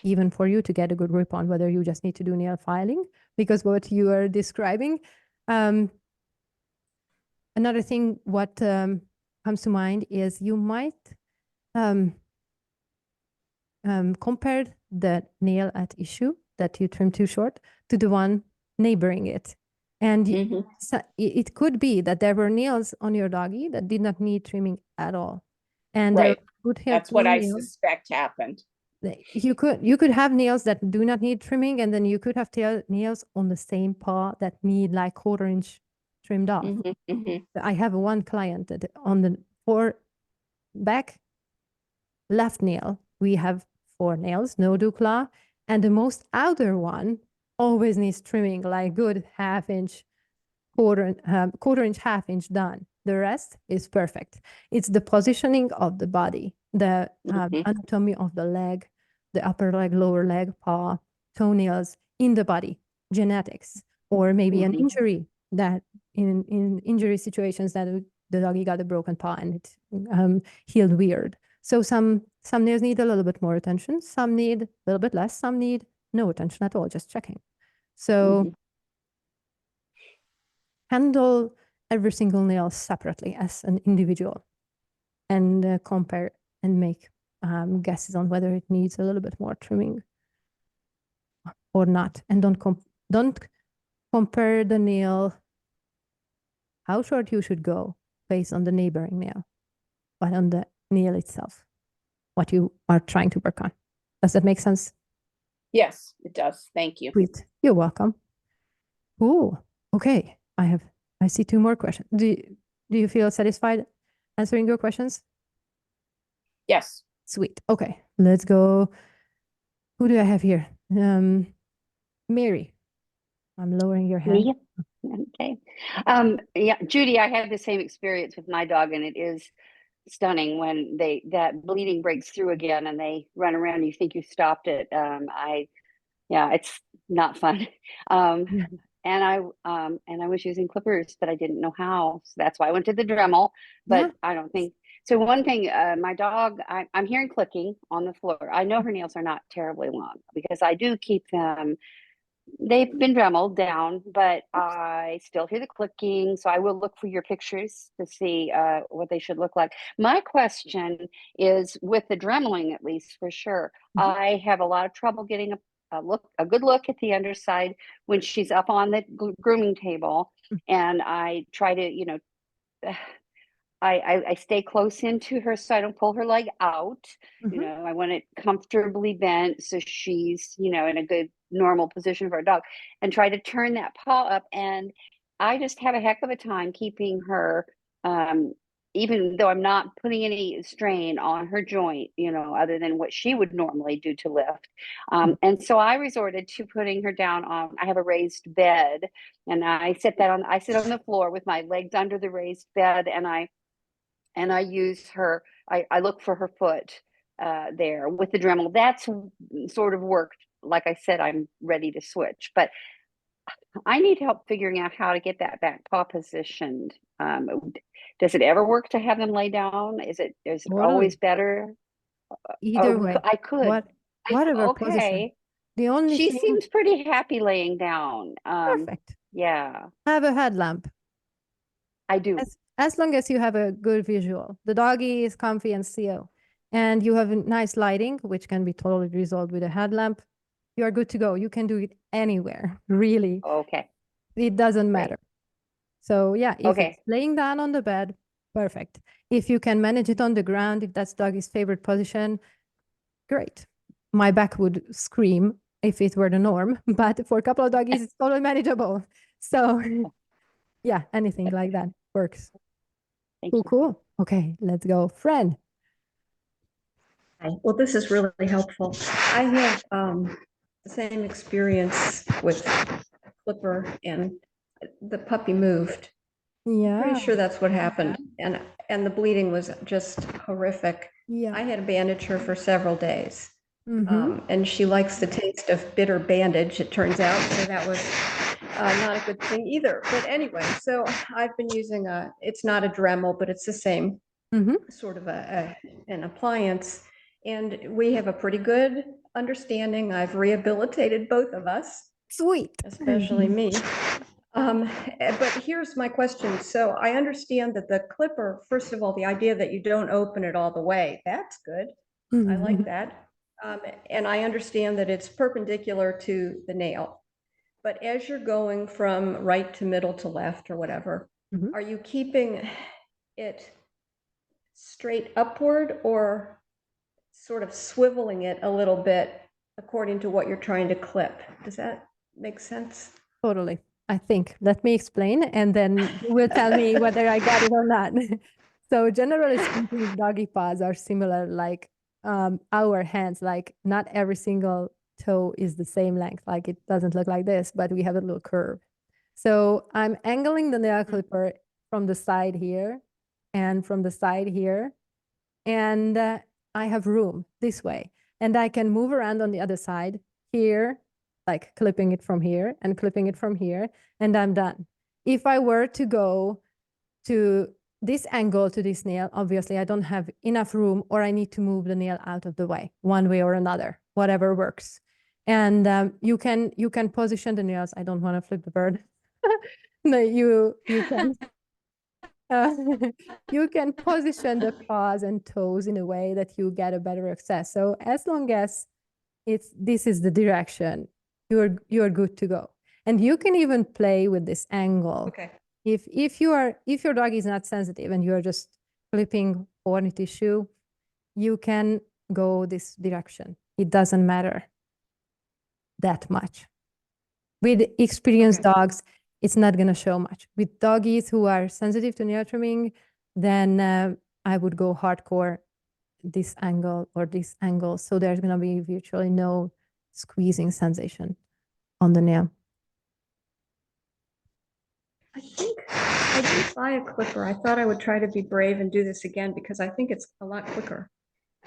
Even for you to get a good grip on whether you just need to do nail filing, because what you are describing, Another thing what comes to mind is you might compare the nail at issue that you trimmed too short to the one neighboring it. And Mhm. so it could be that there were nails on your doggy that did not need trimming at all. And there Right. would have That's what been I nails suspect happened. you could have nails that do not need trimming, and then you could have nails on the same paw that need like 1/4 inch trimmed off. Mhm, mhm. I have one client that on the back left nail, we have 4 nails, no Dukla, and the most outer one always needs trimming, like good 1/2 inch, 1/4 inch, 1/2 inch done. The rest is perfect. It's the positioning of the body, the Mhm. anatomy of the leg, the upper leg, lower leg, paw, toenails in the body, genetics, or maybe an Mhm. injury that in injury situations that the doggy got a broken paw and it healed weird. So some nails need a little bit more attention, some need a little bit less, some need no attention at all, just checking. So Mhm. handle every single nail separately as an individual and compare and make guesses on whether it needs a little bit more trimming or not. And don't compare the nail, how short you should go based on the neighboring nail, but on the nail itself, what you are trying to work on. Does that make sense? Yes, it does. Thank you. Sweet. You're welcome. Cool. Okay. I see 2 more questions. Do you feel satisfied answering your questions? Yes. Sweet. Okay. Let's go. Who do I have here? Mary. I'm lowering your hand. Me? Okay. Yeah, Judy, I had the same experience with my dog, and it is stunning when that bleeding breaks through again and they run around and you think you stopped it. Yeah, it's not fun. Yeah. And I was using clippers, but I didn't know how. So that's why I went to the Dremel. But Yeah. I don't think so. One thing, my dog, I'm hearing clicking on the floor. I know her nails are not terribly long because I do keep them. They've been Dremeled down, but I still hear the clicking. So I will look for your pictures to see what they should look like. My question is with the Dremeling, at least for sure, I have a lot of trouble getting a good look at the underside when she's up on the grooming table. And I try to, I stay close into her so I don't pull her leg out. Mhm. I want it comfortably bent so she's, in a good normal position for a dog, and try to turn that paw up. And I just have a heck of a time keeping her, even though I'm not putting any strain on her joint, other than what she would normally do to lift. And so I resorted to putting her down on, I have a raised bed, and I sit on the floor with my legs under the raised bed, and I use her, I look for her foot there with the Dremel. That's sort of worked. Like I said, I'm ready to switch, but I need help figuring out how to get that back paw positioned. Does it ever work to have them lay down? Is it always Totally. better? Either Oh, way, I could. whatever position. Okay. The only She thing, seems pretty happy laying down. perfect. Yeah, Have a headlamp. I do. As long as you have a good visual. The doggy is comfy and still, and you have a nice lighting, which can be totally resolved with a headlamp. You are good to go. You can do it anywhere, really. Okay. It doesn't Great. matter. So yeah, if Okay. it's laying down on the bed, perfect. If you can manage it on the ground, if that's doggy's favorite position, great. My back would scream if it were the norm, but for a couple of doggies, it's totally manageable. So yeah, anything like that works. Thank Cool, you. cool. Okay, let's go. Friend. Hi. Well, this is really helpful. I have the same experience with Clipper, and the puppy moved. Yeah. Pretty sure that's what happened. And the bleeding was just horrific. Yeah. I had to bandage her for several days. Mm-hmm. And she likes the taste of bitter bandage, it turns out. So that was not a good thing either. But anyway, so I've been using it's not a Dremel, but it's the same Mm-hmm. sort of an appliance. And we have a pretty good understanding. I've rehabilitated both of us, Sweet. especially me. But here's my question. So I understand that the clipper, first of all, the idea that you don't open it all the way, that's good. I like that. And I understand that it's perpendicular to the nail. But as you're going from right to middle to left or whatever, Mhm. are you keeping it straight upward or sort of swiveling it a little bit according to what you're trying to clip? Does that make sense? Totally. I think. Let me explain, and then you will tell me whether I got it or not. So generally speaking, doggy paws are similar, like our hands, like not every single toe is the same length. Like it doesn't look like this, but we have a little curve. So I'm angling the nail clipper from the side here and from the side here. And I have room this way. And I can move around on the other side here, like clipping it from here and clipping it from here, and I'm done. If I were to go to this angle to this nail, obviously I don't have enough room, or I need to move the nail out of the way, one way or another, whatever works. And you can position the nails. I don't want to flip the bird. No, you can. You can position the paws and toes in a way that you get a better access. So as long as this is the direction, you're good to go. And you can even play with this angle. Okay. If your dog is not sensitive and you're just clipping horny tissue, you can go this direction. It doesn't matter that much. With experienced Okay. dogs, it's not going to show much. With doggies who are sensitive to nail trimming, then I would go hardcore this angle or this angle. So there's going to be virtually no squeezing sensation on the nail. I think I didn't buy a clipper. I thought I would try to be brave and do this again because I think it's a lot quicker.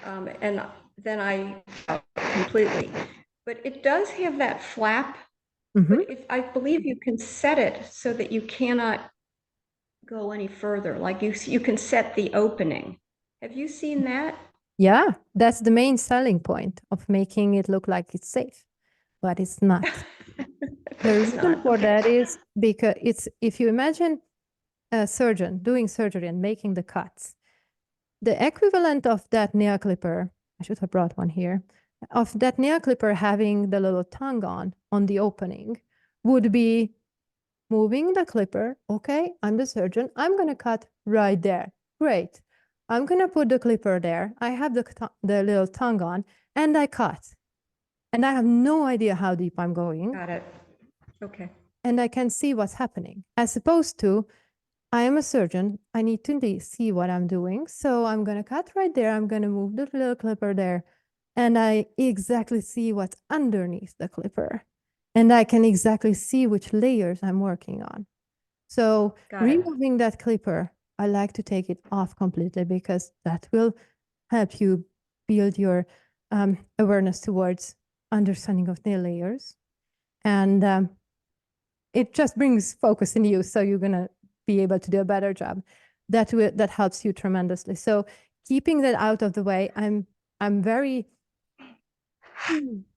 And then I completely, but it does have that flap. Mhm. But if I believe you can set it so that you cannot go any further, like you can set the opening. Have you seen that? Yeah, that's the main selling point of making it look like it's safe, but it's not. The It's reason not, for okay. that is because if you imagine a surgeon doing surgery and making the cuts, the equivalent of that nail clipper, I should have brought one here, of that nail clipper having the little tongue on the opening would be moving the clipper. Okay, I'm the surgeon. I'm going to cut right there. Great. I'm going to put the clipper there. I have the little tongue on and I cut. And I have no idea how deep I'm going. Got it. Okay. And I can see what's happening. As opposed to, I am a surgeon. I need to see what I'm doing. So I'm going to cut right there. I'm going to move the little clipper there. And I exactly see what's underneath the clipper. And I can exactly see which layers I'm working on. So Got it. removing that clipper, I like to take it off completely because that will help you build your awareness towards understanding of nail layers. And it just brings focus in you. So you're going to be able to do a better job. That helps you tremendously. So keeping that out of the way, I'm very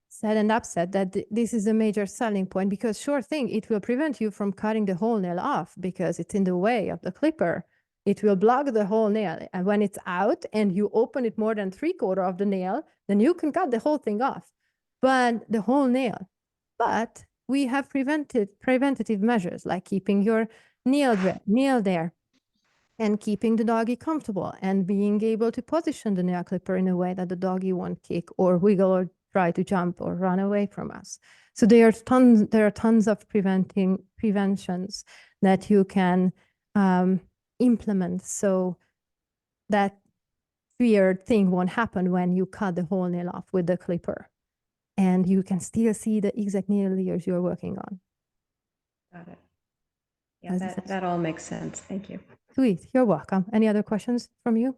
sad and upset that this is a major selling point, because sure thing, it will prevent you from cutting the whole nail off because it's in the way of the clipper. It will block the whole nail. And when it's out and you open it more than 3/4 of the nail, then you can cut the whole thing off, but the whole nail. But we have preventative measures like keeping your nail there and keeping the doggy comfortable and being able to position the nail clipper in a way that the doggy won't kick or wiggle or try to jump or run away from us. So there are tons of preventions that you can implement so that weird thing won't happen when you cut the whole nail off with the clipper. And you can still see the exact nail layers you're working on. Got it. Yeah, Does this that all makes sense. Thank you. Sweet, you're welcome. Any other questions from you?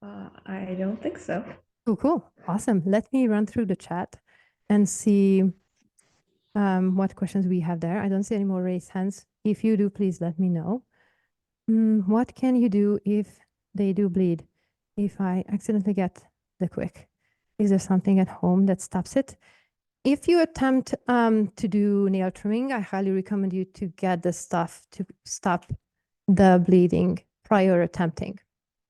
I don't think so. Cool. Awesome. Let me run through the chat and see what questions we have there. I don't see any more raised hands. If you do, please let me know. What can you do if they do bleed? If I accidentally get the quick, is there something at home that stops it? if you attempt to do nail trimming, I highly recommend you to get the stuff to stop the bleeding prior attempting.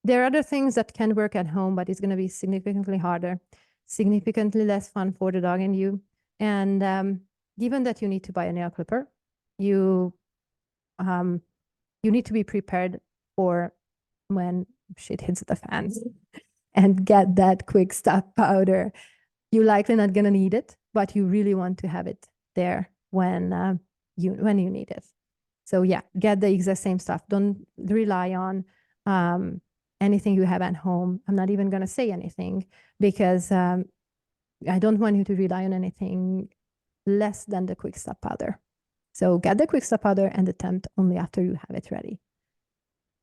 There are other things that can work at home, but it's going to be significantly harder, significantly less fun for the dog and you. And given that you need to buy a nail clipper, you need to be prepared for when shit hits the fans and get that quick stop powder. You're likely not going to need it, but you really want to have it there when you need it. So yeah, get the exact same stuff. Don't rely on anything you have at home. I'm not even going to say anything because I don't want you to rely on anything less than the quick stop powder. So get the quick stop powder and attempt only after you have it ready.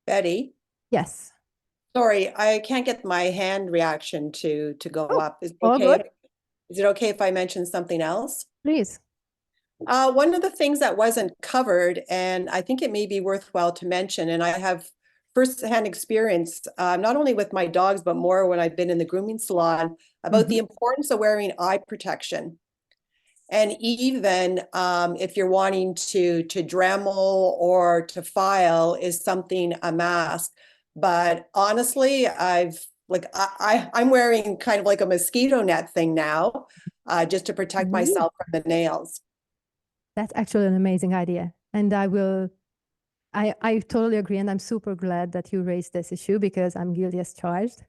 Betty, Yes. sorry, I can't get my hand reaction to go Oh, up. Is it all okay? good. Is it okay if I mention something else? Please. One of the things that wasn't covered, and I think it may be worthwhile to mention, and I have firsthand experience, not only with my dogs, but more when I've been in the grooming salon, about the importance of wearing eye protection. And even if you're wanting to Dremel or to file is something, a mask. But honestly, I'm wearing kind of like a mosquito net thing now, just to protect myself from the nails. That's actually an amazing idea. And I totally agree. And I'm super glad that you raised this issue because I'm guilty as charged.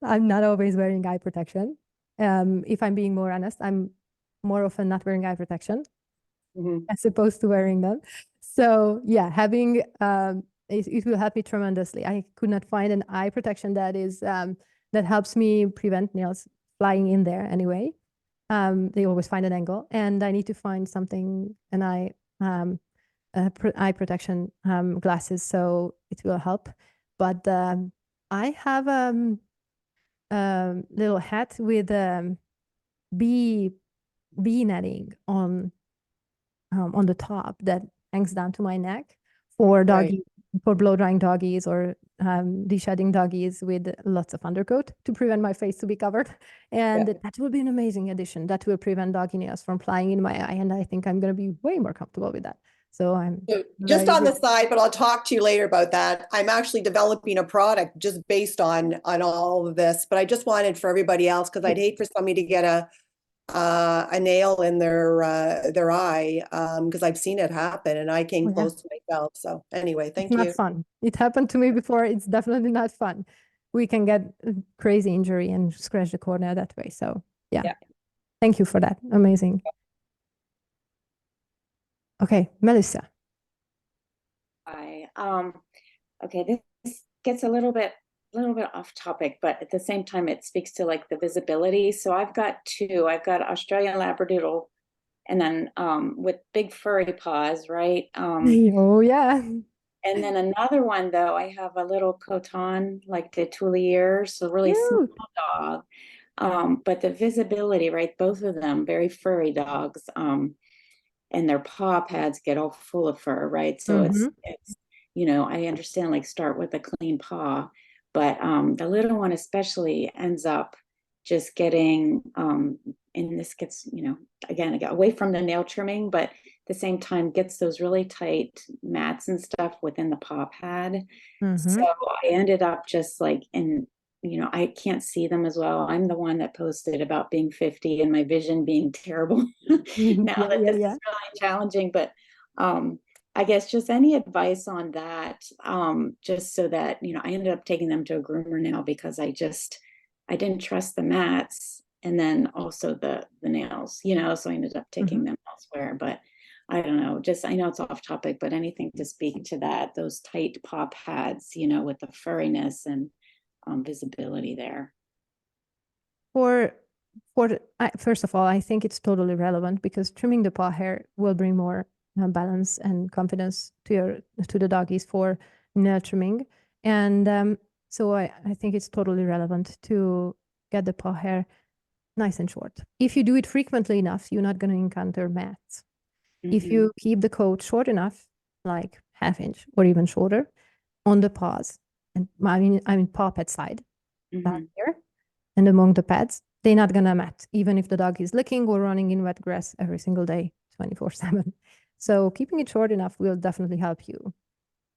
I'm not always wearing eye protection. If I'm being more honest, I'm more often not wearing eye protection as opposed to wearing them. So yeah, having it will help me tremendously. I could not find an eye protection that is that helps me prevent nails flying in there anyway. They always find an angle, and I need to find something, an eye protection glasses, so it will help. But I have little hat with bee netting on the top that hangs down to my neck for doggy, for blow drying doggies or de-shedding doggies with lots of undercoat to prevent my face to be covered. And that will be an amazing addition. That will prevent doggy nails from flying in my eye. And I think I'm going to be way more comfortable with that. So I'm just on the side, but I'll talk to you later about that. I'm actually developing a product just based on all of this, but I just wanted for everybody else, because I'd hate for somebody to get a nail in their eye, because I've seen it happen and I came close to myself. So anyway, thank you. It's not fun. It happened to me before. It's definitely not fun. We can get a crazy injury and scratch the cornea that way. So yeah. Thank you for that. Amazing. Okay, Melissa. Hi. Okay, this gets a little bit off topic, but at the same time, it speaks to like the visibility. So I've got two. I've got Australian Labradoodle, and then with big furry paws, right? Oh yeah. And then another one though, I have a little Coton, like the Tulier, so really small dog. But the visibility, right? Both of them very furry dogs. And their paw pads get all full of fur, right? So it's you know, I understand like start with a clean paw, but the little one especially ends up just getting and this gets, you know, again, I got away from the nail trimming, but at the same time gets those really tight mats and stuff within the paw pad. So I ended up just like you know, I can't see them as well. I'm the one that posted about being 50 and my vision being terrible now that this is really challenging. But I guess just any advice on that, just so that, you know, I ended up taking them to a groomer now because I didn't trust the mats and then also the nails, you know, so I ended up taking them elsewhere. But I don't know, just, I know it's off topic, but anything to speak to that, those tight paw pads, you know, with the furriness and visibility there. First of all, I think it's totally relevant because trimming the paw hair will bring more balance and confidence to the doggies for nail trimming. And so I think it's totally relevant to get the paw hair nice and short. If you do it frequently enough, you're not going to encounter mats. If you keep the coat short enough, like ½ inch or even shorter on the paws, and I mean paw pad side, down here and among the pads, they're not gonna mat, even if the dog is licking or running in wet grass every single day, 24/7. So keeping it short enough will definitely help you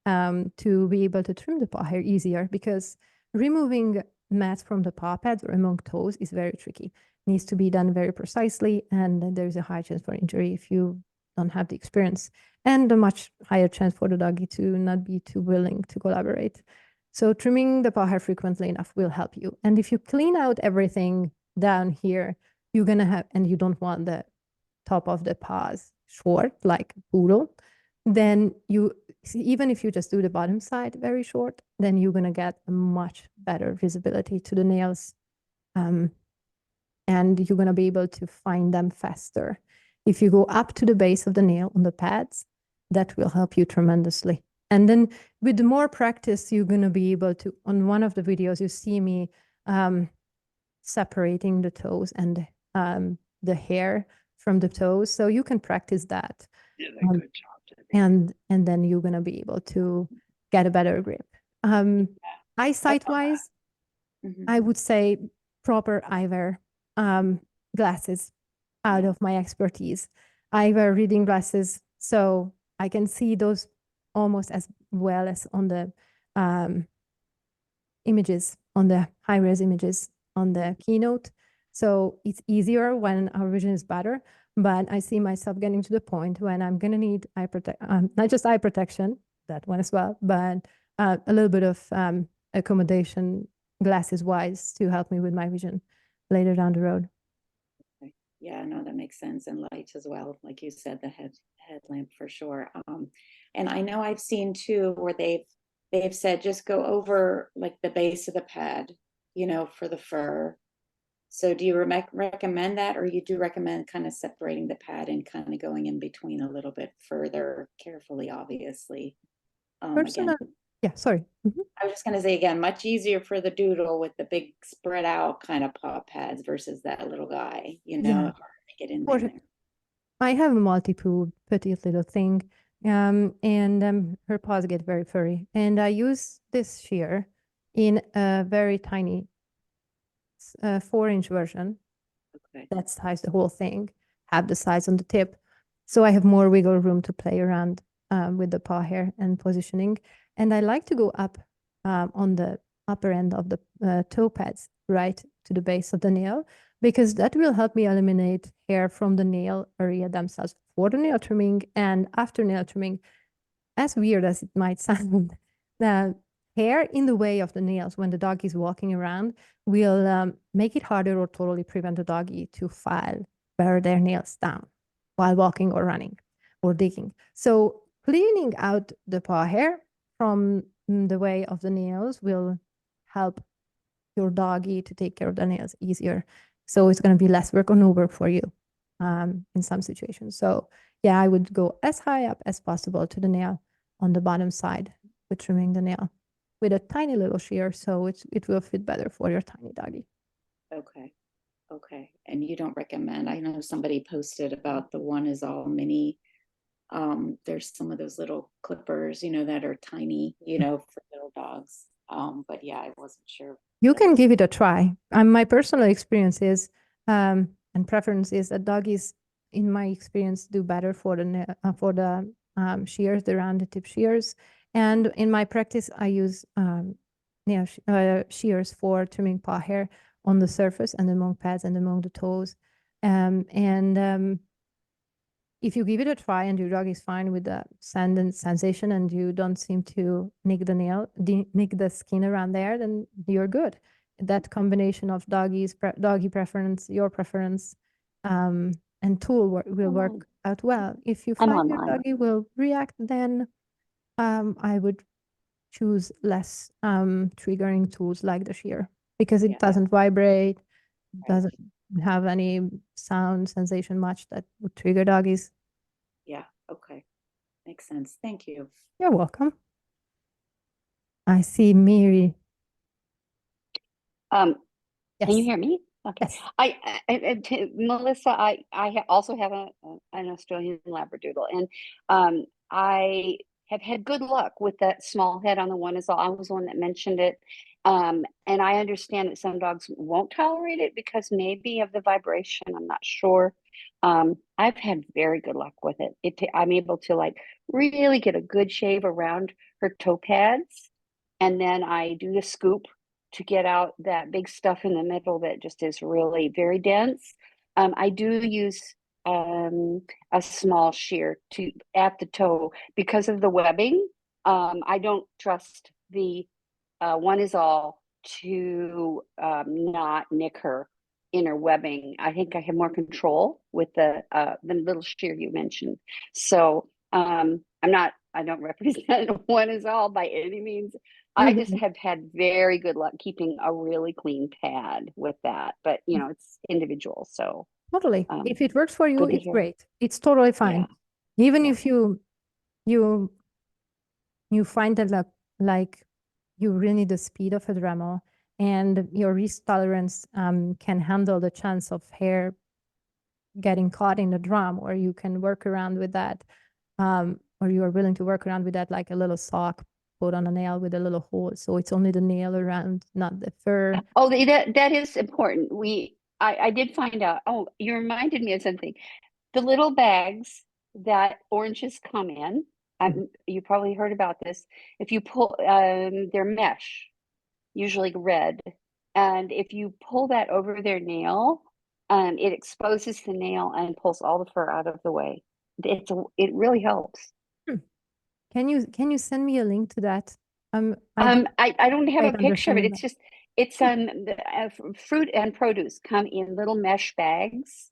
to be able to trim the paw hair easier, because removing mats from the paw pads or among toes is very tricky. Needs to be done very precisely, and there's a high chance for injury if you don't have the experience, and a much higher chance for the doggy to not be too willing to collaborate. So trimming the paw hair frequently enough will help you. And if you clean out everything down here, you're gonna have, and you don't want the top of the paws short like poodle, then you, even if you just do the bottom side very short, then you're gonna get a much better visibility to the nails. And you're gonna be able to find them faster. If you go up to the base of the nail on the pads, that will help you tremendously. And then with more practice, you're gonna be able to, on one of the videos, you see me separating the toes and the hair from the toes. So you can practice that. Good job. And then you're gonna be able to get a better grip. Eyesight wise, Mhm. I would say proper eyewear glasses out of my expertise. I wear reading glasses, so I can see those almost as well as on the images, on the high-res images on the keynote. So it's easier when our vision is better, but I see myself getting to the point when I'm gonna need eye not just eye protection, that one as well, but a little bit of accommodation glasses wise to help me with my vision later down the road. Yeah, no, that makes sense. And light as well, like you said, the headlamp for sure. And I know I've seen too where they've said just go over like the base of the pad, you know, for the fur. So do you recommend that, or you do recommend kind of separating the pad and kind of going in between a little bit further carefully, obviously? Again, Personal, yeah, sorry. Mhm. I was just going to say again, much easier for the doodle with the big spread out kind of paw pads versus that little guy, you know, Yeah. hard to get in For- there. I have a multi-poo, petite little thing, and her paws get very furry. And I use this shear in a very tiny 4-inch version Okay. that size the whole thing, have the size on the tip. So I have more wiggle room to play around with the paw hair and positioning. And I like to go up on the upper end of the toe pads, right to the base of the nail, because that will help me eliminate hair from the nail area themselves for the nail trimming and after nail trimming. As weird as it might sound, the hair in the way of the nails when the dog is walking around will make it harder or totally prevent the doggy to file their nails down while walking or running or digging. So cleaning out the paw hair from the way of the nails will help your doggy to take care of the nails easier. So it's going to be less work or no work for you in some situations. So yeah, I would go as high up as possible to the nail on the bottom side with trimming the nail with a tiny little shear, so it will fit better for your tiny doggy. Okay. Okay. And you don't recommend, I know somebody posted about the one is all mini. There's some of those little clippers, you know, that are tiny, you know, for little dogs. But yeah, I wasn't sure. You can give it a try. My personal experience is and preference is that doggies, in my experience, do better for the shears, the rounded tip shears. And in my practice, I use shears for trimming paw hair on the surface and among pads and among the toes. If you give it a try and your dog is fine with the sand and sensation and you don't seem to nick the skin around there, then you're good. That combination of doggy preference, your preference, and tool will work out well. If you find your doggy will react, then I would choose less triggering tools like the shear, because it doesn't vibrate, doesn't have any sound sensation much that would trigger doggies. Yeah. Okay. Makes sense. Thank you. You're welcome. I see Mary. Can you Yes. hear me? Okay. Yes. Melissa, I also have an Australian Labradoodle, and I have had good luck with that small head on the one is all. I was the one that mentioned it. And I understand that some dogs won't tolerate it because maybe of the vibration. I'm not sure. I've had very good luck with it. I'm able to like really get a good shave around her toe pads. And then I do the scoop to get out that big stuff in the middle that just is really very dense. I do use a small shear at the toe because of the webbing. I don't trust the one is all to not nick her inner webbing. I think I have more control with the little shear you mentioned. So I don't represent one is all by any means. I just have had very good luck keeping a really clean pad with that, but you know, it's individual. So Totally. If it works for you, good to it's hear. great. It's totally fine. Even if you find that like you really need the speed of a Dremel and your risk tolerance can handle the chance of hair getting caught in the drum, or you can work around with that, or you are willing to work around with that, like a little sock put on a nail with a little hole, so it's only the nail around, not the fur. Oh, that is important. I did find out. Oh, you reminded me of something. The little bags that oranges come in, you probably heard about this. If you pull, they're mesh, usually red, and if you pull that over their nail, it exposes the nail and pulls all the fur out of the way. It really helps. Can you send me a link to that? I don't have a quite picture of it. understand It's fruit and produce come in little mesh bags.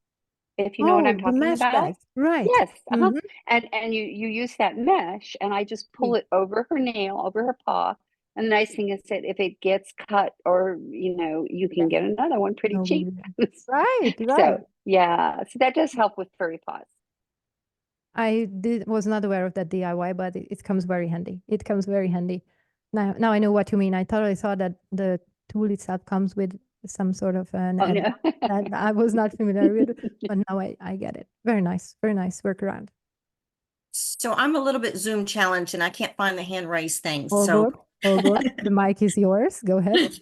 If you know what I'm the talking mesh about. bags, right? Yes. Mhm. And you use that mesh, and I just pull it over her nail, over her paw. And the nice thing is that if it gets cut, or you know, you can get another one pretty No cheap. big Right, right. So yeah, so that does help with furry paws. I was not aware of that DIY, but it comes very handy. It comes very handy. Now I know what you mean. I totally thought that the tool itself comes with some sort of an Oh add-on no. that I was not familiar with, but now I get it. Very nice workaround. So I'm a little bit Zoom challenged and I can't find the hand raise thing. All So, good, all good. The mic is yours. Go ahead.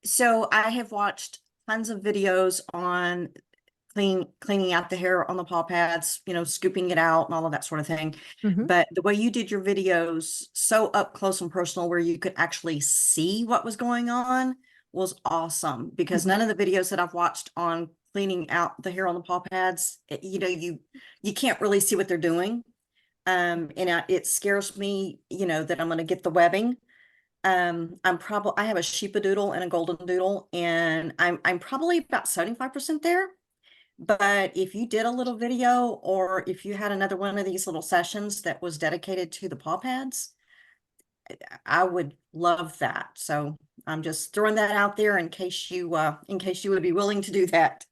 so I have watched tons of videos on cleaning out the hair on the paw pads, you know, scooping it out and all of that sort of thing. Mhm. But the way you did your videos so up close and personal where you could actually see what was going on was awesome, because none of the videos that I've watched on cleaning out the hair on the paw pads, you know, you can't really see what they're doing. And it scares me, you know, that I'm going to get the webbing. I have a Sheepadoodle and a Golden Doodle, and I'm probably about 75% there. But if you did a little video, or if you had another one of these little sessions that was dedicated to the paw pads, I would love that. So I'm just throwing that out there in case you would be willing to do that.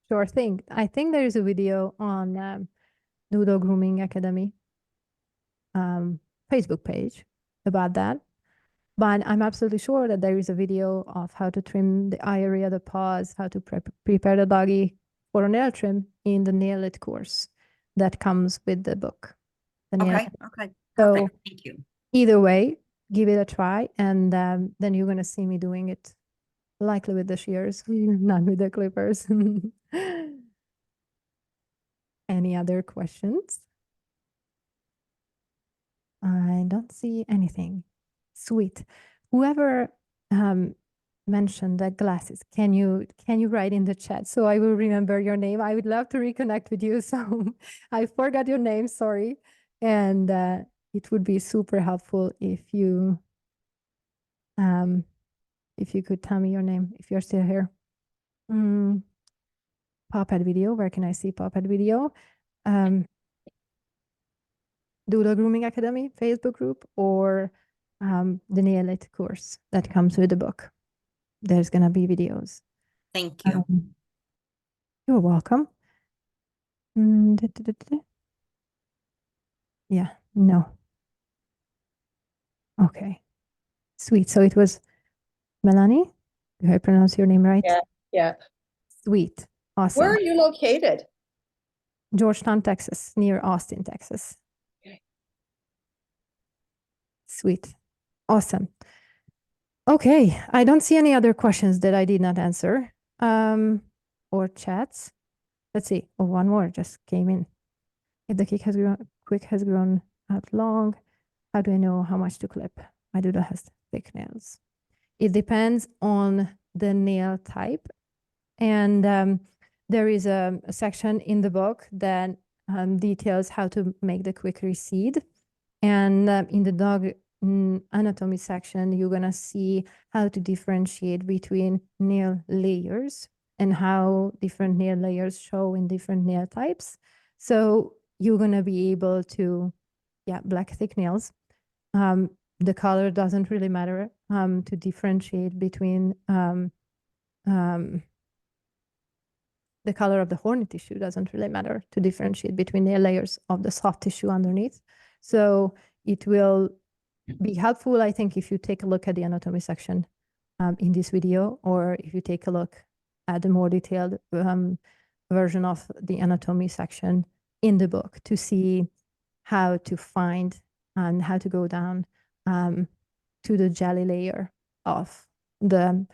Sure thing. I think there is a video on Doodle Grooming Academy Facebook page about that. But I'm absolutely sure that there is a video of how to trim the eye area, the paws, how to prepare the doggy for a nail trim in the Nail It course that comes with the book. The Nail Okay. It. Okay. So Perfect. Thank you. either way, give it a try, and then you're gonna see me doing it, likely with the shears, not with the clippers. Any other questions? I don't see anything. Sweet. Whoever mentioned the glasses, can you write in the chat so I will remember your name? I would love to reconnect with you. So I forgot your name, sorry. And it would be super helpful if you could tell me your name if you're still here. Paw Pad Video, where can I see Paw Pad Video? Doodle Grooming Academy Facebook group, or the Nail It course that comes with the book. There's gonna be videos. Thank you. You're welcome. Yeah, no. Okay, sweet. So it was Melanie. Did I pronounce your name right? Yeah. Sweet. Awesome. Where are you located? Georgetown, Texas, near Austin, Texas. Sweet. Awesome. Okay, I don't see any other questions that I did not answer or chats. Let's see. Oh, one more just came in. If the quick has grown out long, how do I know how much to clip? My doodle has thick nails. It depends on the nail type. And there is a section in the book that details how to make the quick recede. And in the dog anatomy section, you're gonna see how to differentiate between nail layers and how different nail layers show in different nail types. So you're gonna be able to, black thick nails. The color doesn't really matter to differentiate between the color of the horny tissue doesn't really matter to differentiate between the layers of the soft tissue underneath. So it will be helpful, I think, if you take a look at the anatomy section in this video, or if you take a look at the more detailed version of the anatomy section in the book to see how to find and how to go down to the jelly layer of the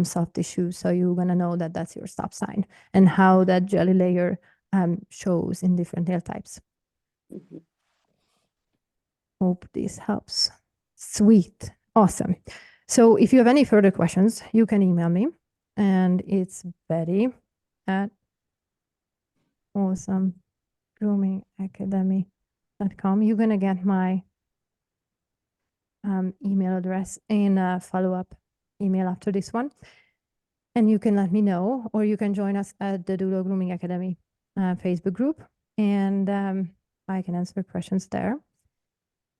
soft tissue. So you're gonna know that that's your stop sign and how that jelly layer shows in different nail types. Hope this helps. Sweet, awesome. So if you have any further questions, you can email me, and it's Betty at awesomegroomingacademy.com. You're gonna get my email address in a follow-up email after this one, and you can let me know, or you can join us at the Doodle Grooming Academy Facebook group, and I can answer questions there.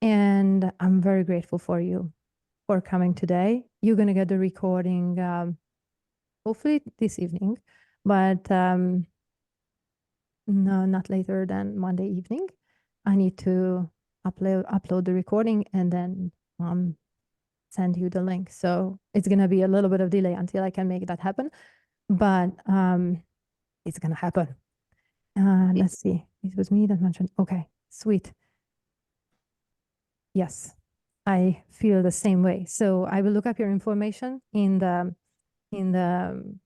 And I'm very grateful for you for coming today. You're gonna get the recording hopefully this evening, but no, not later than Monday evening. I need to upload the recording and then send you the link. So it's gonna be a little bit of delay until I can make that happen, but it's gonna happen. Let's see. It was me that mentioned. Okay, sweet. Yes, I feel the same way. So I will look up your information in the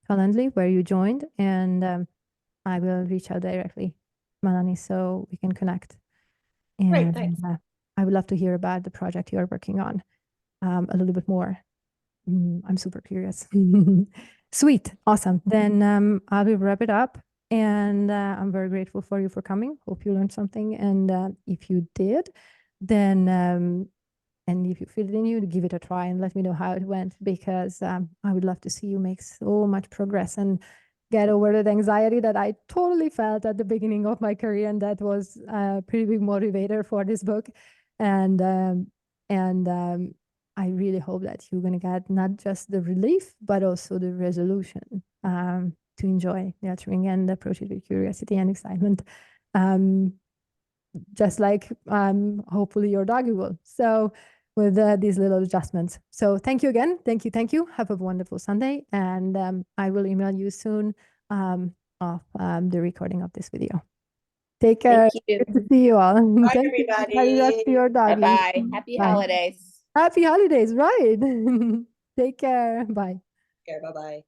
Calendly where you joined, and I will reach out directly, Melanie, so we can connect. And Great, thanks. I would love to hear about the project you are working on a little bit more. I'm super curious. Sweet, awesome. Then I will wrap it up, and I'm very grateful for you for coming. Hope you learned something, and if you did, then and if you feel it in you, give it a try and let me know how it went, because I would love to see you make so much progress and get over that anxiety that I totally felt at the beginning of my career, and that was a pretty big motivator for this book. And I really hope that you're going to get not just the relief, but also the resolution to enjoy nurturing and approach it with curiosity and excitement. Just like hopefully your doggy will. So with these little adjustments. So thank you again. Thank you. Have a wonderful Sunday. And I will email you soon of the recording of this video. Take care. Thank you. Good to see you all. Bye, Thank you. Happy rest of your doggy. Bye-bye. Happy Bye. holidays. Happy holidays, right? Take care. Bye. Okay, bye-bye.